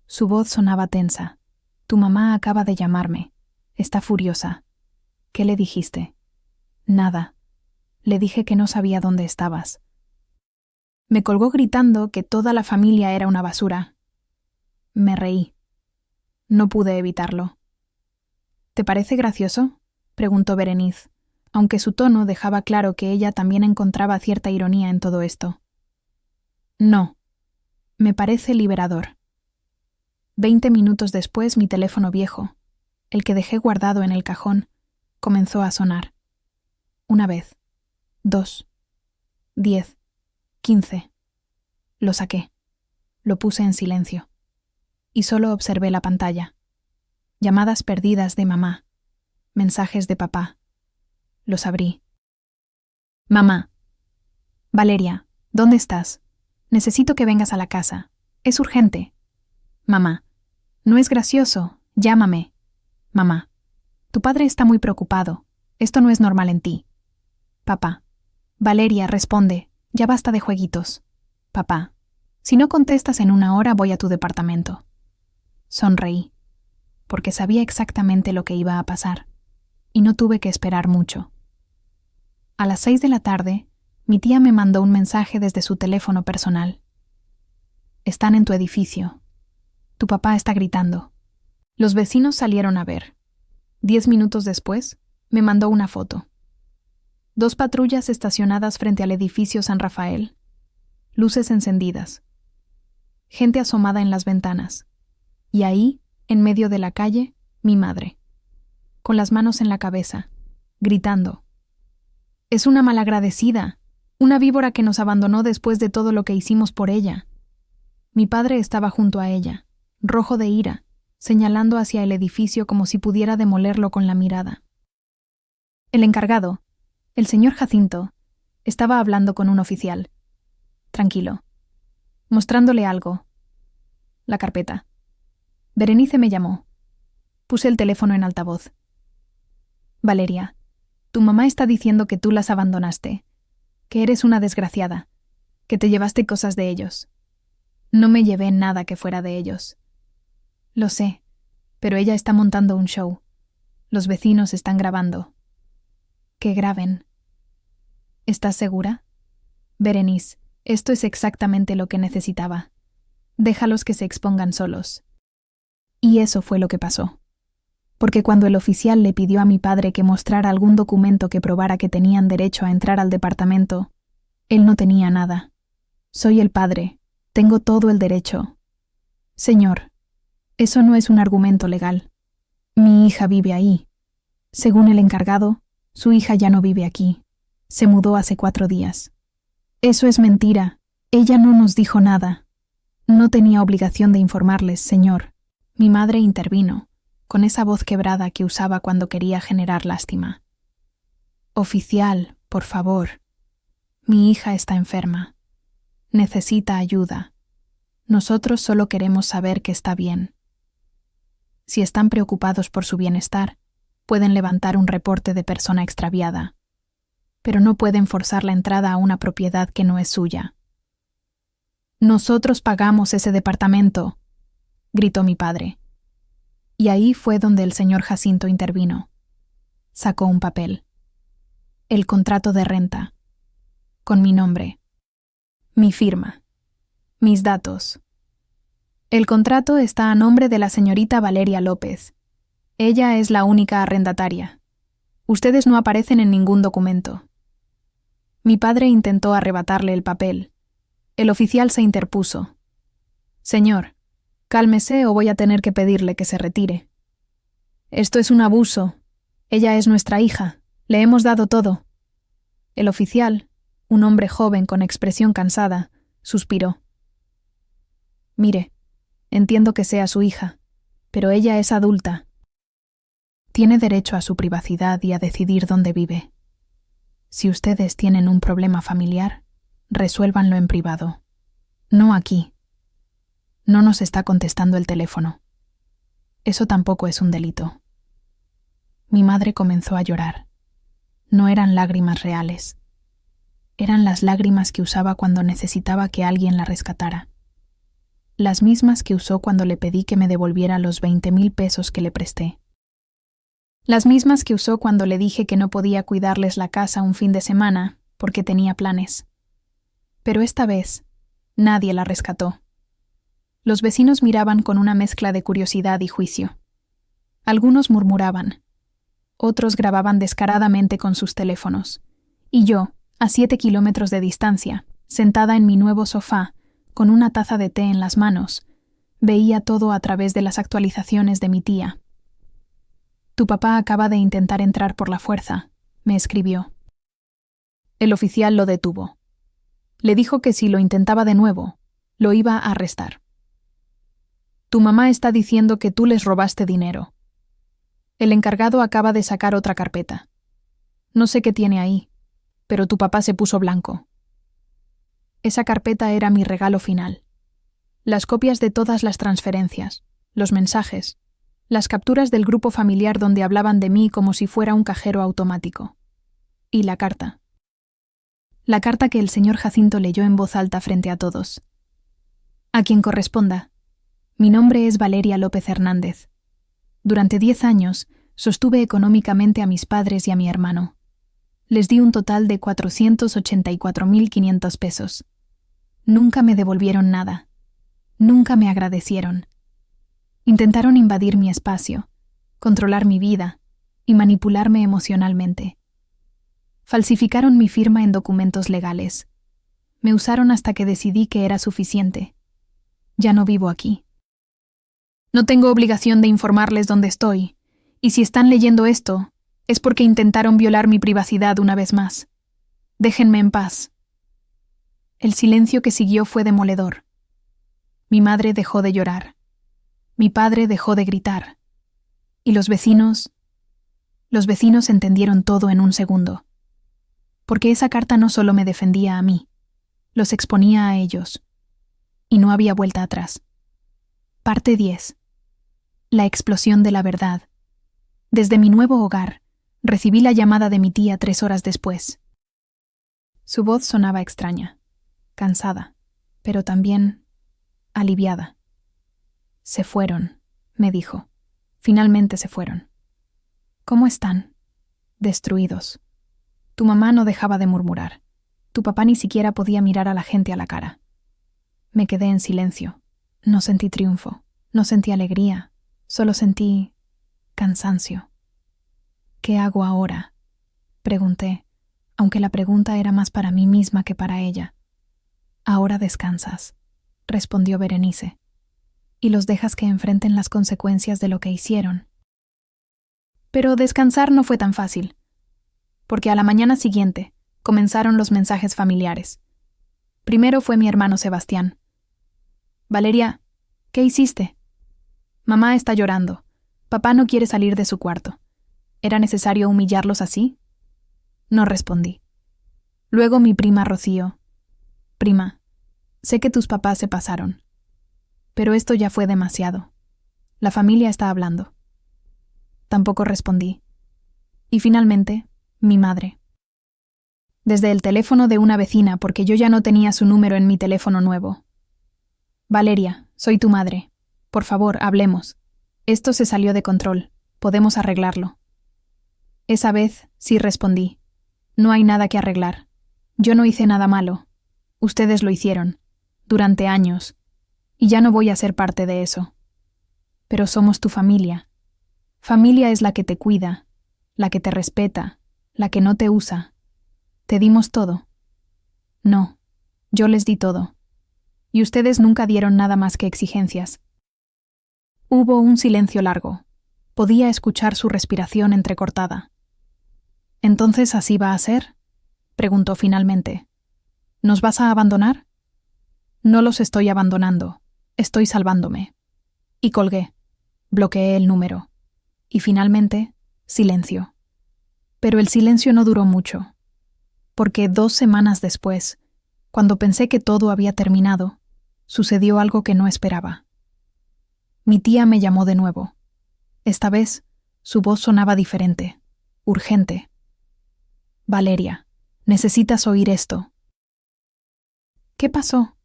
A: Su voz sonaba tensa. «Tu mamá acaba de llamarme. Está furiosa». «¿Qué le dijiste?» «Nada. Le dije que no sabía dónde estabas». Me colgó gritando que toda la familia era una basura. Me reí. No pude evitarlo. «¿Te parece gracioso?», preguntó Berenice, aunque su tono dejaba claro que ella también encontraba cierta ironía en todo esto. «No. Me parece liberador». 20 minutos después mi teléfono viejo, el que dejé guardado en el cajón, comenzó a sonar. 1 vez, 2, 10, 15. Lo saqué. Lo puse en silencio. Y solo observé la pantalla. Llamadas perdidas de mamá. Mensajes de papá. Los abrí. «Mamá. Valeria, ¿dónde estás? Necesito que vengas a la casa. Es urgente. Mamá. No es gracioso. Llámame. Mamá. Tu padre está muy preocupado. Esto no es normal en ti. Papá. Valeria, responde. Ya basta de jueguitos. Papá. Si no contestas en 1 hora voy a tu departamento». Sonreí, porque sabía exactamente lo que iba a pasar, y no tuve que esperar mucho. A las 6 de la tarde, mi tía me mandó un mensaje desde su teléfono personal. «Están en tu edificio. Tu papá está gritando». Los vecinos salieron a ver. 10 minutos después, me mandó una foto. 2 patrullas estacionadas frente al edificio San Rafael. Luces encendidas. Gente asomada en las ventanas. Y ahí, en medio de la calle, mi madre. Con las manos en la cabeza, gritando. «Es una malagradecida, una víbora que nos abandonó después de todo lo que hicimos por ella». Mi padre estaba junto a ella, rojo de ira, señalando hacia el edificio como si pudiera demolerlo con la mirada. El encargado, el señor Jacinto, estaba hablando con un oficial. Tranquilo. Mostrándole algo. La carpeta. Berenice me llamó. Puse el teléfono en altavoz. Valeria, tu mamá está diciendo que tú las abandonaste, que eres una desgraciada, que te llevaste cosas de ellos. No me llevé nada que fuera de ellos. Lo sé, pero ella está montando un show. Los vecinos están grabando. Que graben. ¿Estás segura? Berenice, esto es exactamente lo que necesitaba. Déjalos que se expongan solos. Y eso fue lo que pasó. Porque cuando el oficial le pidió a mi padre que mostrara algún documento que probara que tenían derecho a entrar al departamento, él no tenía nada. Soy el padre. Tengo todo el derecho. Señor, eso no es un argumento legal. Mi hija vive ahí. Según el encargado, su hija ya no vive aquí. Se mudó hace 4 días. Eso es mentira. Ella no nos dijo nada. No tenía obligación de informarles, señor. Mi madre intervino, con esa voz quebrada que usaba cuando quería generar lástima. Oficial, por favor. Mi hija está enferma. Necesita ayuda. Nosotros solo queremos saber que está bien. Si están preocupados por su bienestar, pueden levantar un reporte de persona extraviada, pero no pueden forzar la entrada a una propiedad que no es suya. Nosotros pagamos ese departamento, gritó mi padre. Y ahí fue donde el señor Jacinto intervino. Sacó un papel. El contrato de renta. Con mi nombre. Mi firma. Mis datos. El contrato está a nombre de la señorita Valeria López. Ella es la única arrendataria. Ustedes no aparecen en ningún documento. Mi padre intentó arrebatarle el papel. El oficial se interpuso. Señor, cálmese o voy a tener que pedirle que se retire. Esto es un abuso. Ella es nuestra hija. Le hemos dado todo. El oficial, un hombre joven con expresión cansada, suspiró. Mire, entiendo que sea su hija, pero ella es adulta. Tiene derecho a su privacidad y a decidir dónde vive. Si ustedes tienen un problema familiar, resuélvanlo en privado. No aquí. No nos está contestando el teléfono. Eso tampoco es un delito. Mi madre comenzó a llorar. No eran lágrimas reales. Eran las lágrimas que usaba cuando necesitaba que alguien la rescatara. Las mismas que usó cuando le pedí que me devolviera los 20,000 pesos que le presté. Las mismas que usó cuando le dije que no podía cuidarles la casa un fin de semana porque tenía planes. Pero esta vez, nadie la rescató. Los vecinos miraban con una mezcla de curiosidad y juicio. Algunos murmuraban. Otros grababan descaradamente con sus teléfonos. Y yo, a 7 kilómetros de distancia, sentada en mi nuevo sofá, con una taza de té en las manos, veía todo a través de las actualizaciones de mi tía. Tu papá acaba de intentar entrar por la fuerza, me escribió. El oficial lo detuvo. Le dijo que si lo intentaba de nuevo, lo iba a arrestar. Tu mamá está diciendo que tú les robaste dinero. El encargado acaba de sacar otra carpeta. No sé qué tiene ahí, pero tu papá se puso blanco. Esa carpeta era mi regalo final. Las copias de todas las transferencias, los mensajes, las capturas del grupo familiar donde hablaban de mí como si fuera un cajero automático. Y la carta. La carta que el señor Jacinto leyó en voz alta frente a todos. A quien corresponda. Mi nombre es Valeria López Hernández. Durante 10 años sostuve económicamente a mis padres y a mi hermano. Les di un total de 484.500 pesos. Nunca me devolvieron nada. Nunca me agradecieron. Intentaron invadir mi espacio, controlar mi vida y manipularme emocionalmente. Falsificaron mi firma en documentos legales. Me usaron hasta que decidí que era suficiente. Ya no vivo aquí. No tengo obligación de informarles dónde estoy, y si están leyendo esto, es porque intentaron violar mi privacidad una vez más. Déjenme en paz. El silencio que siguió fue demoledor. Mi madre dejó de llorar. Mi padre dejó de gritar. Y los vecinos entendieron todo en un segundo. Porque esa carta no solo me defendía a mí, los exponía a ellos. Y no había vuelta atrás. Parte 10. La explosión de la verdad. Desde mi nuevo hogar, recibí la llamada de mi tía 3 horas después. Su voz sonaba extraña, cansada, pero también aliviada. Se fueron, me dijo. Finalmente se fueron. ¿Cómo están? Destruidos. Tu mamá no dejaba de murmurar. Tu papá ni siquiera podía mirar a la gente a la cara. Me quedé en silencio. No sentí triunfo, no sentí alegría, solo sentí cansancio. ¿Qué hago ahora?, pregunté, aunque la pregunta era más para mí misma que para ella. Ahora descansas, respondió Berenice, y los dejas que enfrenten las consecuencias de lo que hicieron. Pero descansar no fue tan fácil, porque a la mañana siguiente comenzaron los mensajes familiares. Primero fue mi hermano Sebastián. Valeria, ¿qué hiciste? Mamá está llorando. Papá no quiere salir de su cuarto. ¿Era necesario humillarlos así? No respondí. Luego mi prima Rocío. Prima, sé que tus papás se pasaron, pero esto ya fue demasiado. La familia está hablando. Tampoco respondí. Y finalmente, mi madre. Desde el teléfono de una vecina, porque yo ya no tenía su número en mi teléfono nuevo. Valeria, soy tu madre. Por favor, hablemos. Esto se salió de control. Podemos arreglarlo. Esa vez sí respondí. No hay nada que arreglar. Yo no hice nada malo. Ustedes lo hicieron. Durante años. Y ya no voy a ser parte de eso. Pero somos tu familia. Familia es la que te cuida, la que te respeta, la que no te usa. ¿Te dimos todo? No, yo les di todo. Y ustedes nunca dieron nada más que exigencias. Hubo un silencio largo. Podía escuchar su respiración entrecortada. ¿Entonces así va a ser?, preguntó finalmente. ¿Nos vas a abandonar? No los estoy abandonando. Estoy salvándome. Y colgué. Bloqueé el número. Y finalmente, silencio. Pero el silencio no duró mucho. Porque 2 semanas después, cuando pensé que todo había terminado, sucedió algo que no esperaba. Mi tía me llamó de nuevo. Esta vez, su voz sonaba diferente, urgente. Valeria, necesitas oír esto. ¿Qué pasó?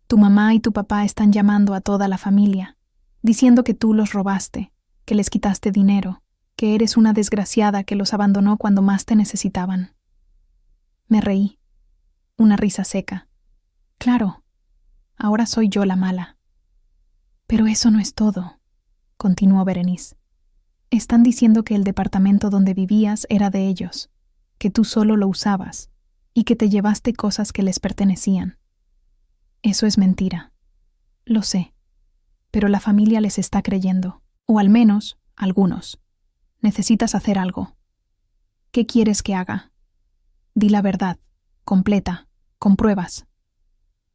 A: Tu mamá y tu papá están llamando a toda la familia, diciendo que tú los robaste, que les quitaste dinero, que eres una desgraciada que los abandonó cuando más te necesitaban. Me reí. Una risa seca. Claro, ahora soy yo la mala. Pero eso no es todo, continuó Berenice. Están diciendo que el departamento donde vivías era de ellos, que tú solo lo usabas y que te llevaste cosas que les pertenecían. Eso es mentira. Lo sé, pero la familia les está creyendo, o al menos algunos. Necesitas hacer algo. ¿Qué quieres que haga? Di la verdad, completa, con pruebas.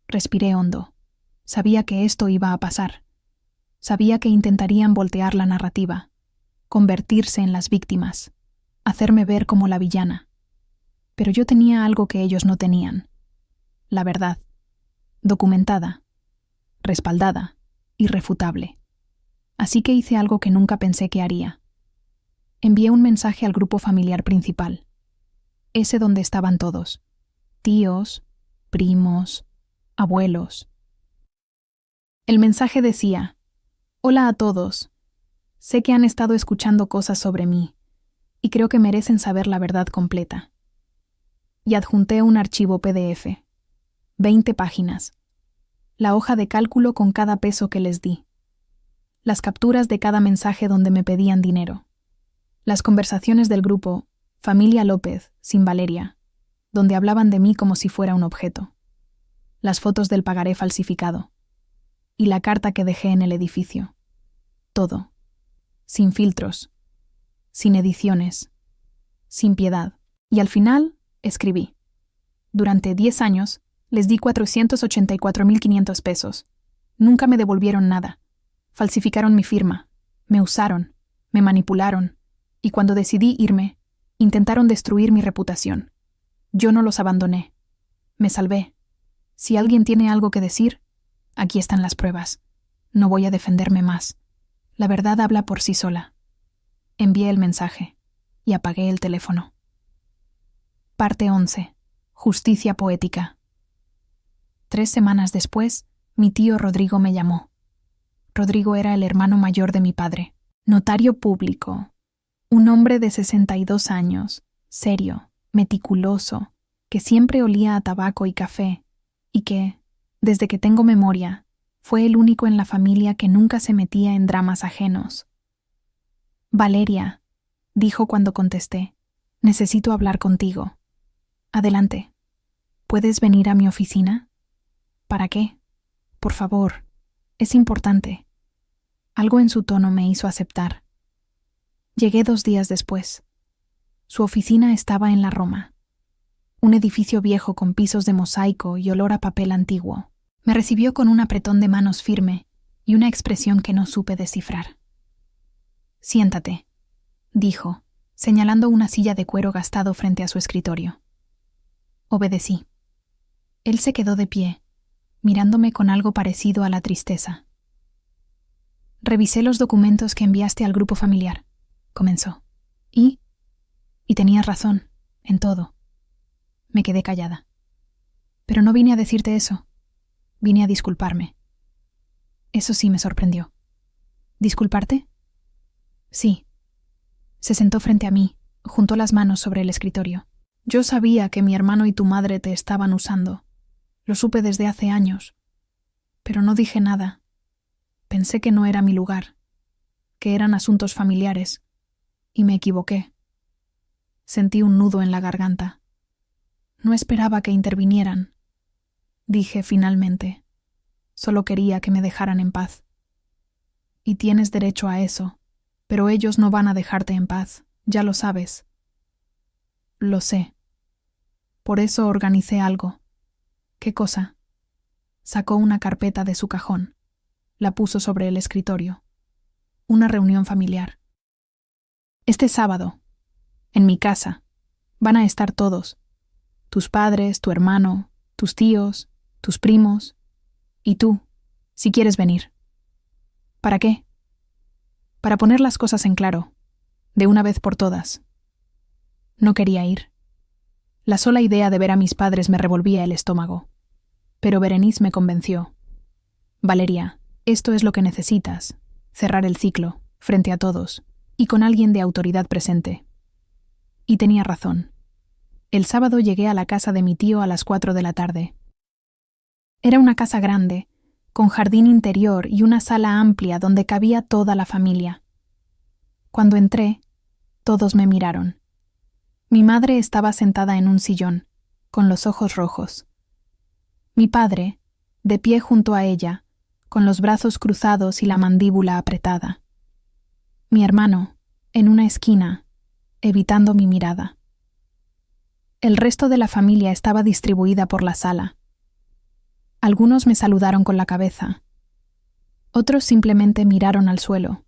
A: Respiré hondo. Sabía que esto iba a pasar. Sabía que intentarían voltear la narrativa, convertirse en las víctimas, hacerme ver como la villana. Pero yo tenía algo que ellos no tenían. La verdad. Documentada, respaldada, irrefutable. Así que hice algo que nunca pensé que haría. Envié un mensaje al grupo familiar principal. Ese donde estaban todos. Tíos, primos, abuelos. El mensaje decía: Hola a todos. Sé que han estado escuchando cosas sobre mí, y creo que merecen saber la verdad completa. Y adjunté un archivo PDF. 20 páginas. La hoja de cálculo con cada peso que les di. Las capturas de cada mensaje donde me pedían dinero. Las conversaciones del grupo Familia López, sin Valeria, donde hablaban de mí como si fuera un objeto. Las fotos del pagaré falsificado. Y la carta que dejé en el edificio. Todo. Sin filtros. Sin ediciones. Sin piedad. Y al final, escribí. Durante 10 años, les di 484.500 pesos. Nunca me devolvieron nada. Falsificaron mi firma, me usaron, me manipularon, y cuando decidí irme, intentaron destruir mi reputación. Yo no los abandoné. Me salvé. Si alguien tiene algo que decir, aquí están las pruebas. No voy a defenderme más. La verdad habla por sí sola. Envié el mensaje y apagué el teléfono. Parte 11. Justicia poética. 3 semanas después, mi tío Rodrigo me llamó. Rodrigo era el hermano mayor de mi padre, notario público, un hombre de 62 años, serio, meticuloso, que siempre olía a tabaco y café, y que, desde que tengo memoria, fue el único en la familia que nunca se metía en dramas ajenos. Valeria, dijo cuando contesté, necesito hablar contigo. Adelante. ¿Puedes venir a mi oficina? ¿Para qué? Por favor, es importante. Algo en su tono me hizo aceptar. Llegué 2 días después. Su oficina estaba en la Roma. Un edificio viejo con pisos de mosaico y olor a papel antiguo. Me recibió con un apretón de manos firme y una expresión que no supe descifrar. Siéntate, dijo, señalando una silla de cuero gastado frente a su escritorio. Obedecí. Él se quedó de pie, mirándome con algo parecido a la tristeza. Revisé los documentos que enviaste al grupo familiar, comenzó. Y tenías razón, en todo. Me quedé callada. Pero no vine a decirte eso. Vine a disculparme. Eso sí me sorprendió. ¿Disculparte? Sí. Se sentó frente a mí, juntó las manos sobre el escritorio. Yo sabía que mi hermano y tu madre te estaban usando. Lo supe desde hace años. Pero no dije nada. Pensé que no era mi lugar, que eran asuntos familiares, y me equivoqué. Sentí un nudo en la garganta. No esperaba que intervinieran. Dije finalmente. Solo quería que me dejaran en paz. Y tienes derecho a eso, pero ellos no van a dejarte en paz, ya lo sabes. Lo sé. Por eso organicé algo. ¿Qué cosa? Sacó una carpeta de su cajón. La puso sobre el escritorio. Una reunión familiar. Este sábado, en mi casa, van a estar todos. Tus padres, tu hermano, tus tíos, tus primos, y tú, si quieres venir. ¿Para qué? Para poner las cosas en claro, de una vez por todas. No quería ir. La sola idea de ver a mis padres me revolvía el estómago. Pero Berenice me convenció. Valeria, esto es lo que necesitas, cerrar el ciclo, frente a todos, y con alguien de autoridad presente. Y tenía razón. El sábado llegué a la casa de mi tío a las 4 de la tarde. Era una casa grande, con jardín interior y una sala amplia donde cabía toda la familia. Cuando entré, todos me miraron. Mi madre estaba sentada en un sillón, con los ojos rojos. Mi padre, de pie junto a ella, con los brazos cruzados y la mandíbula apretada. Mi hermano, en una esquina, evitando mi mirada. El resto de la familia estaba distribuida por la sala. Algunos me saludaron con la cabeza. Otros simplemente miraron al suelo.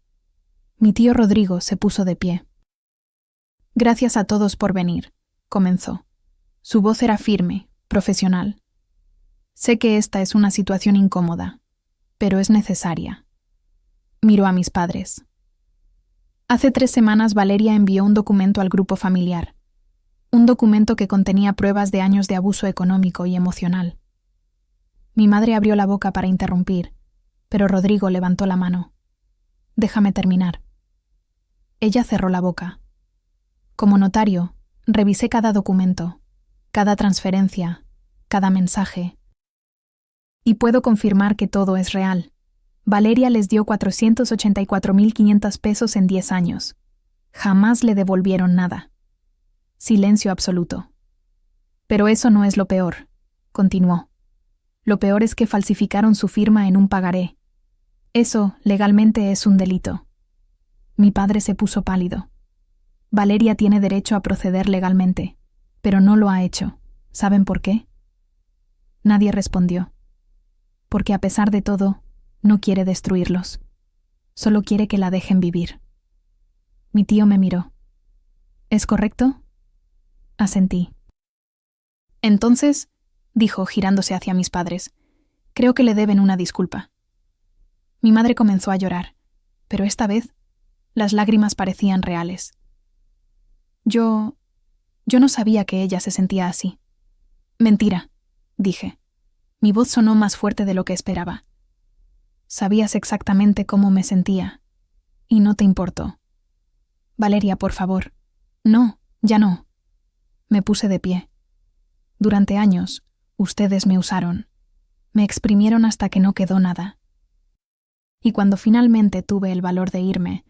A: Mi tío Rodrigo se puso de pie. Gracias a todos por venir, comenzó. Su voz era firme, profesional. Sé que esta es una situación incómoda, pero es necesaria. Miró a mis padres. Hace 3 semanas Valeria envió un documento al grupo familiar. Un documento que contenía pruebas de años de abuso económico y emocional. Mi madre abrió la boca para interrumpir, pero Rodrigo levantó la mano. Déjame terminar. Ella cerró la boca. Como notario, revisé cada documento, cada transferencia, cada mensaje. Y puedo confirmar que todo es real. Valeria les dio 484.500 pesos en 10 años. Jamás le devolvieron nada. Silencio absoluto. Pero eso no es lo peor, continuó. Lo peor es que falsificaron su firma en un pagaré. Eso, legalmente, es un delito. Mi padre se puso pálido. Valeria tiene derecho a proceder legalmente, pero no lo ha hecho. ¿Saben por qué? Nadie respondió. Porque a pesar de todo, no quiere destruirlos. Solo quiere que la dejen vivir. Mi tío me miró. ¿Es correcto? Asentí. Entonces, dijo, girándose hacia mis padres, creo que le deben una disculpa. Mi madre comenzó a llorar, pero esta vez las lágrimas parecían reales. Yo no sabía que ella se sentía así. Mentira, dije. Mi voz sonó más fuerte de lo que esperaba. Sabías exactamente cómo me sentía, y no te importó. Valeria, por favor. No, ya no. Me puse de pie. Durante años, ustedes me usaron. Me exprimieron hasta que no quedó nada. Y cuando finalmente tuve el valor de irme,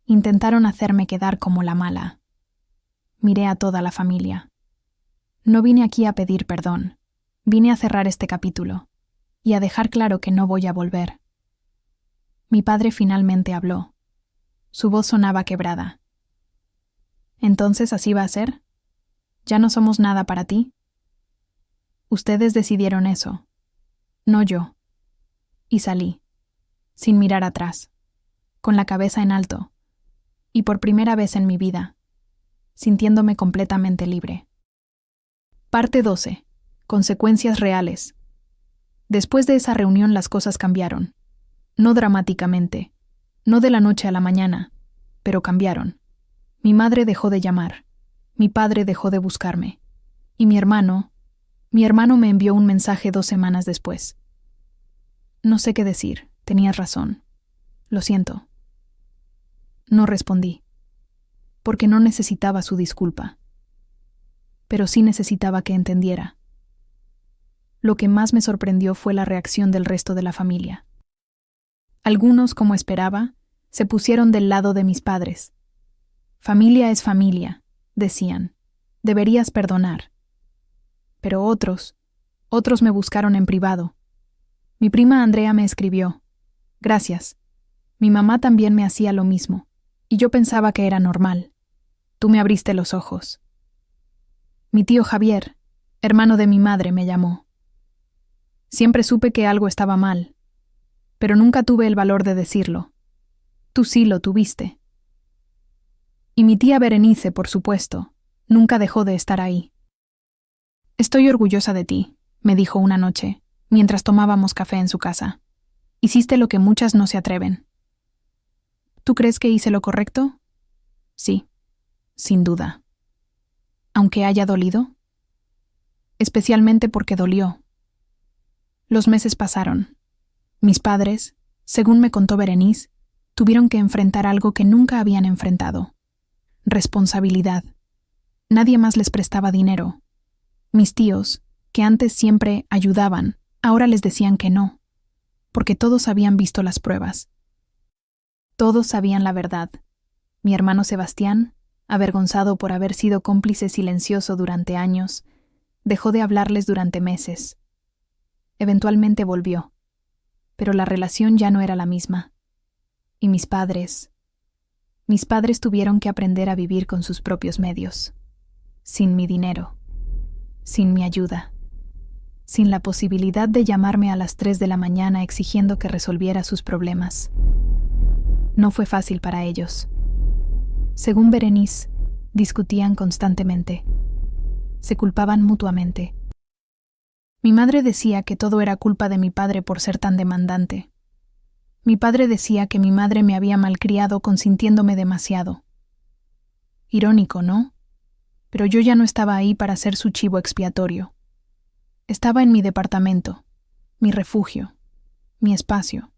A: intentaron hacerme quedar como la mala. Miré a toda la familia. No vine aquí a pedir perdón. Vine a cerrar este capítulo y a dejar claro que no voy a volver. Mi padre finalmente habló. Su voz sonaba quebrada. ¿Entonces así va a ser? ¿Ya no somos nada para ti? Ustedes decidieron eso, no yo. Y salí, sin mirar atrás, con la cabeza en alto, y por primera vez en mi vida, sintiéndome completamente libre. Parte 12. Consecuencias reales. Después de esa reunión las cosas cambiaron. No dramáticamente, no de la noche a la mañana, pero cambiaron. Mi madre dejó de llamar, mi padre dejó de buscarme, y mi hermano me envió un mensaje 2 semanas después. No sé qué decir, tenías razón. Lo siento. No respondí, porque no necesitaba su disculpa. Pero sí necesitaba que entendiera. Lo que más me sorprendió fue la reacción del resto de la familia. Algunos, como esperaba, se pusieron del lado de mis padres. Familia es familia, decían. Deberías perdonar. Pero otros me buscaron en privado. Mi prima Andrea me escribió. Gracias. Mi mamá también me hacía lo mismo, y yo pensaba que era normal. Tú me abriste los ojos. Mi tío Javier, hermano de mi madre, me llamó. Siempre supe que algo estaba mal, pero nunca tuve el valor de decirlo. Tú sí lo tuviste. Y mi tía Berenice, por supuesto, nunca dejó de estar ahí. Estoy orgullosa de ti, me dijo una noche, mientras tomábamos café en su casa. Hiciste lo que muchas no se atreven. ¿Tú crees que hice lo correcto? Sí, sin duda. Aunque haya dolido. Especialmente porque dolió. Los meses pasaron. Mis padres, según me contó Berenice, tuvieron que enfrentar algo que nunca habían enfrentado. Responsabilidad. Nadie más les prestaba dinero. Mis tíos, que antes siempre ayudaban, ahora les decían que no, porque todos habían visto las pruebas. Todos sabían la verdad. Mi hermano Sebastián, avergonzado por haber sido cómplice silencioso durante años, dejó de hablarles durante meses. Eventualmente volvió, pero la relación ya no era la misma. Y mis padres tuvieron que aprender a vivir con sus propios medios, sin mi dinero, sin mi ayuda, sin la posibilidad de llamarme a las 3 de la mañana exigiendo que resolviera sus problemas. No fue fácil para ellos. Según Berenice, discutían constantemente. Se culpaban mutuamente. Mi madre decía que todo era culpa de mi padre por ser tan demandante. Mi padre decía que mi madre me había malcriado consintiéndome demasiado. Irónico, ¿no? Pero yo ya no estaba ahí para ser su chivo expiatorio. Estaba en mi departamento, mi refugio, mi espacio.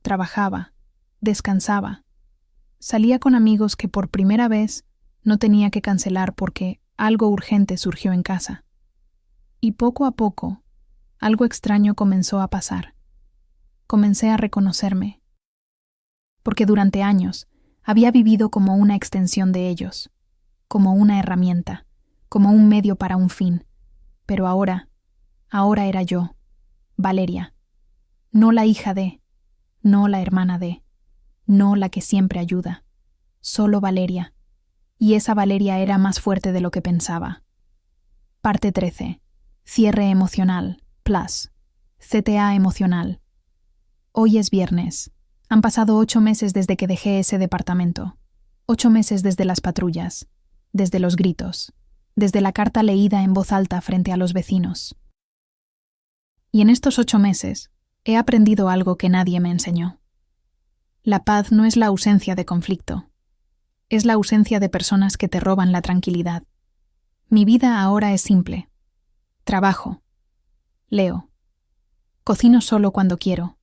A: Trabajaba, descansaba. Salía con amigos que por primera vez no tenía que cancelar porque algo urgente surgió en casa. Y poco a poco, algo extraño comenzó a pasar. Comencé a reconocerme. Porque durante años había vivido como una extensión de ellos, como una herramienta, como un medio para un fin. Pero ahora era yo, Valeria. No la hija de, no la hermana de, no la que siempre ayuda. Solo Valeria. Y esa Valeria era más fuerte de lo que pensaba. Parte 13. Cierre emocional. Plus. CTA emocional. Hoy es viernes. Han pasado 8 meses desde que dejé ese departamento. 8 meses desde las patrullas, desde los gritos, desde la carta leída en voz alta frente a los vecinos. Y en estos 8 meses he aprendido algo que nadie me enseñó. La paz no es la ausencia de conflicto. Es la ausencia de personas que te roban la tranquilidad. Mi vida ahora es simple. Trabajo. Leo. Cocino solo cuando quiero.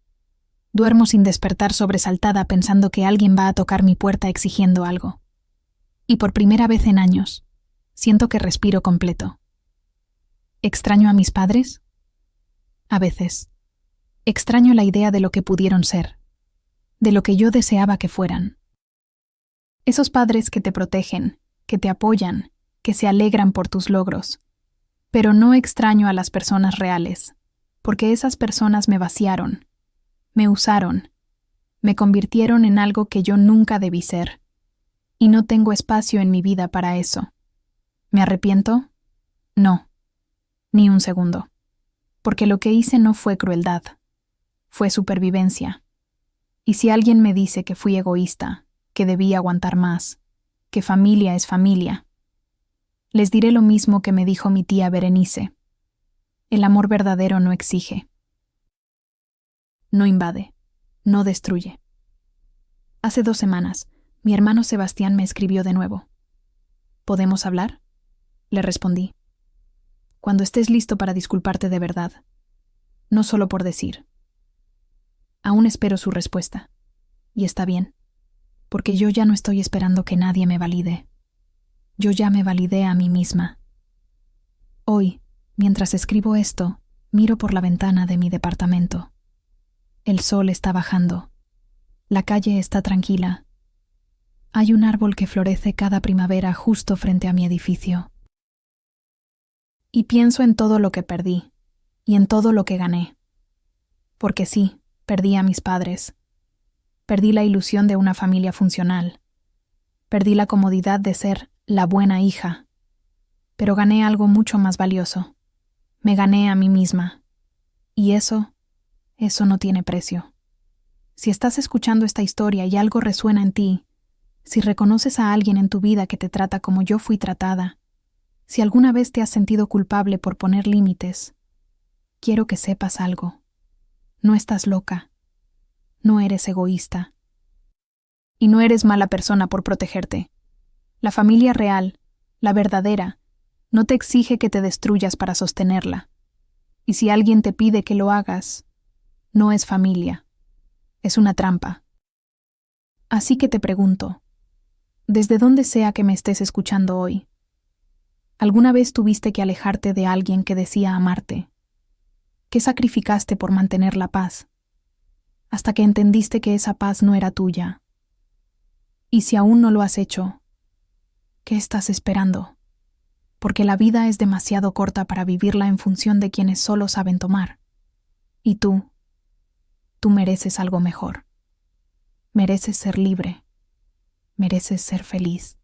A: Duermo sin despertar sobresaltada pensando que alguien va a tocar mi puerta exigiendo algo. Y por primera vez en años, siento que respiro completo. ¿Extraño a mis padres? A veces. Extraño la idea de lo que pudieron ser, de lo que yo deseaba que fueran. Esos padres que te protegen, que te apoyan, que se alegran por tus logros. Pero no extraño a las personas reales, porque esas personas me vaciaron, me usaron, me convirtieron en algo que yo nunca debí ser, y no tengo espacio en mi vida para eso. ¿Me arrepiento? No, ni un segundo, porque lo que hice no fue crueldad, fue supervivencia. Y si alguien me dice que fui egoísta, que debí aguantar más, que familia es familia, les diré lo mismo que me dijo mi tía Berenice. El amor verdadero no exige. No invade, no destruye. Hace 2 semanas, mi hermano Sebastián me escribió de nuevo. ¿Podemos hablar? Le respondí. Cuando estés listo para disculparte de verdad, no solo por decir. Aún espero su respuesta. Y está bien, porque yo ya no estoy esperando que nadie me valide. Yo ya me validé a mí misma. Hoy, mientras escribo esto, miro por la ventana de mi departamento. El sol está bajando. La calle está tranquila. Hay un árbol que florece cada primavera justo frente a mi edificio. Y pienso en todo lo que perdí, y en todo lo que gané. Porque sí, perdí a mis padres. Perdí la ilusión de una familia funcional. Perdí la comodidad de ser la buena hija. Pero gané algo mucho más valioso. Me gané a mí misma. Y eso no tiene precio. Si estás escuchando esta historia y algo resuena en ti, si reconoces a alguien en tu vida que te trata como yo fui tratada, si alguna vez te has sentido culpable por poner límites, quiero que sepas algo. No estás loca. No eres egoísta. Y no eres mala persona por protegerte. La familia real, la verdadera, no te exige que te destruyas para sostenerla. Y si alguien te pide que lo hagas, no es familia. Es una trampa. Así que te pregunto, desde donde sea que me estés escuchando hoy, ¿alguna vez tuviste que alejarte de alguien que decía amarte? ¿Qué sacrificaste por mantener la paz? Hasta que entendiste que esa paz no era tuya. Y si aún no lo has hecho, ¿qué estás esperando? Porque la vida es demasiado corta para vivirla en función de quienes solo saben tomar. Y tú mereces algo mejor. Mereces ser libre. Mereces ser feliz.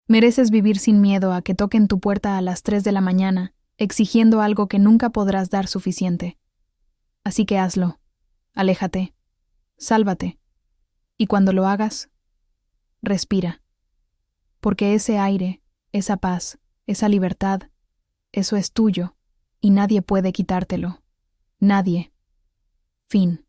A: Mereces vivir sin miedo a que toquen tu puerta a las 3 de la mañana, exigiendo algo que nunca podrás dar suficiente. Así que hazlo. Aléjate. Sálvate. Y cuando lo hagas, respira. Porque ese aire, esa paz, esa libertad, eso es tuyo, y nadie puede quitártelo. Nadie. Fin.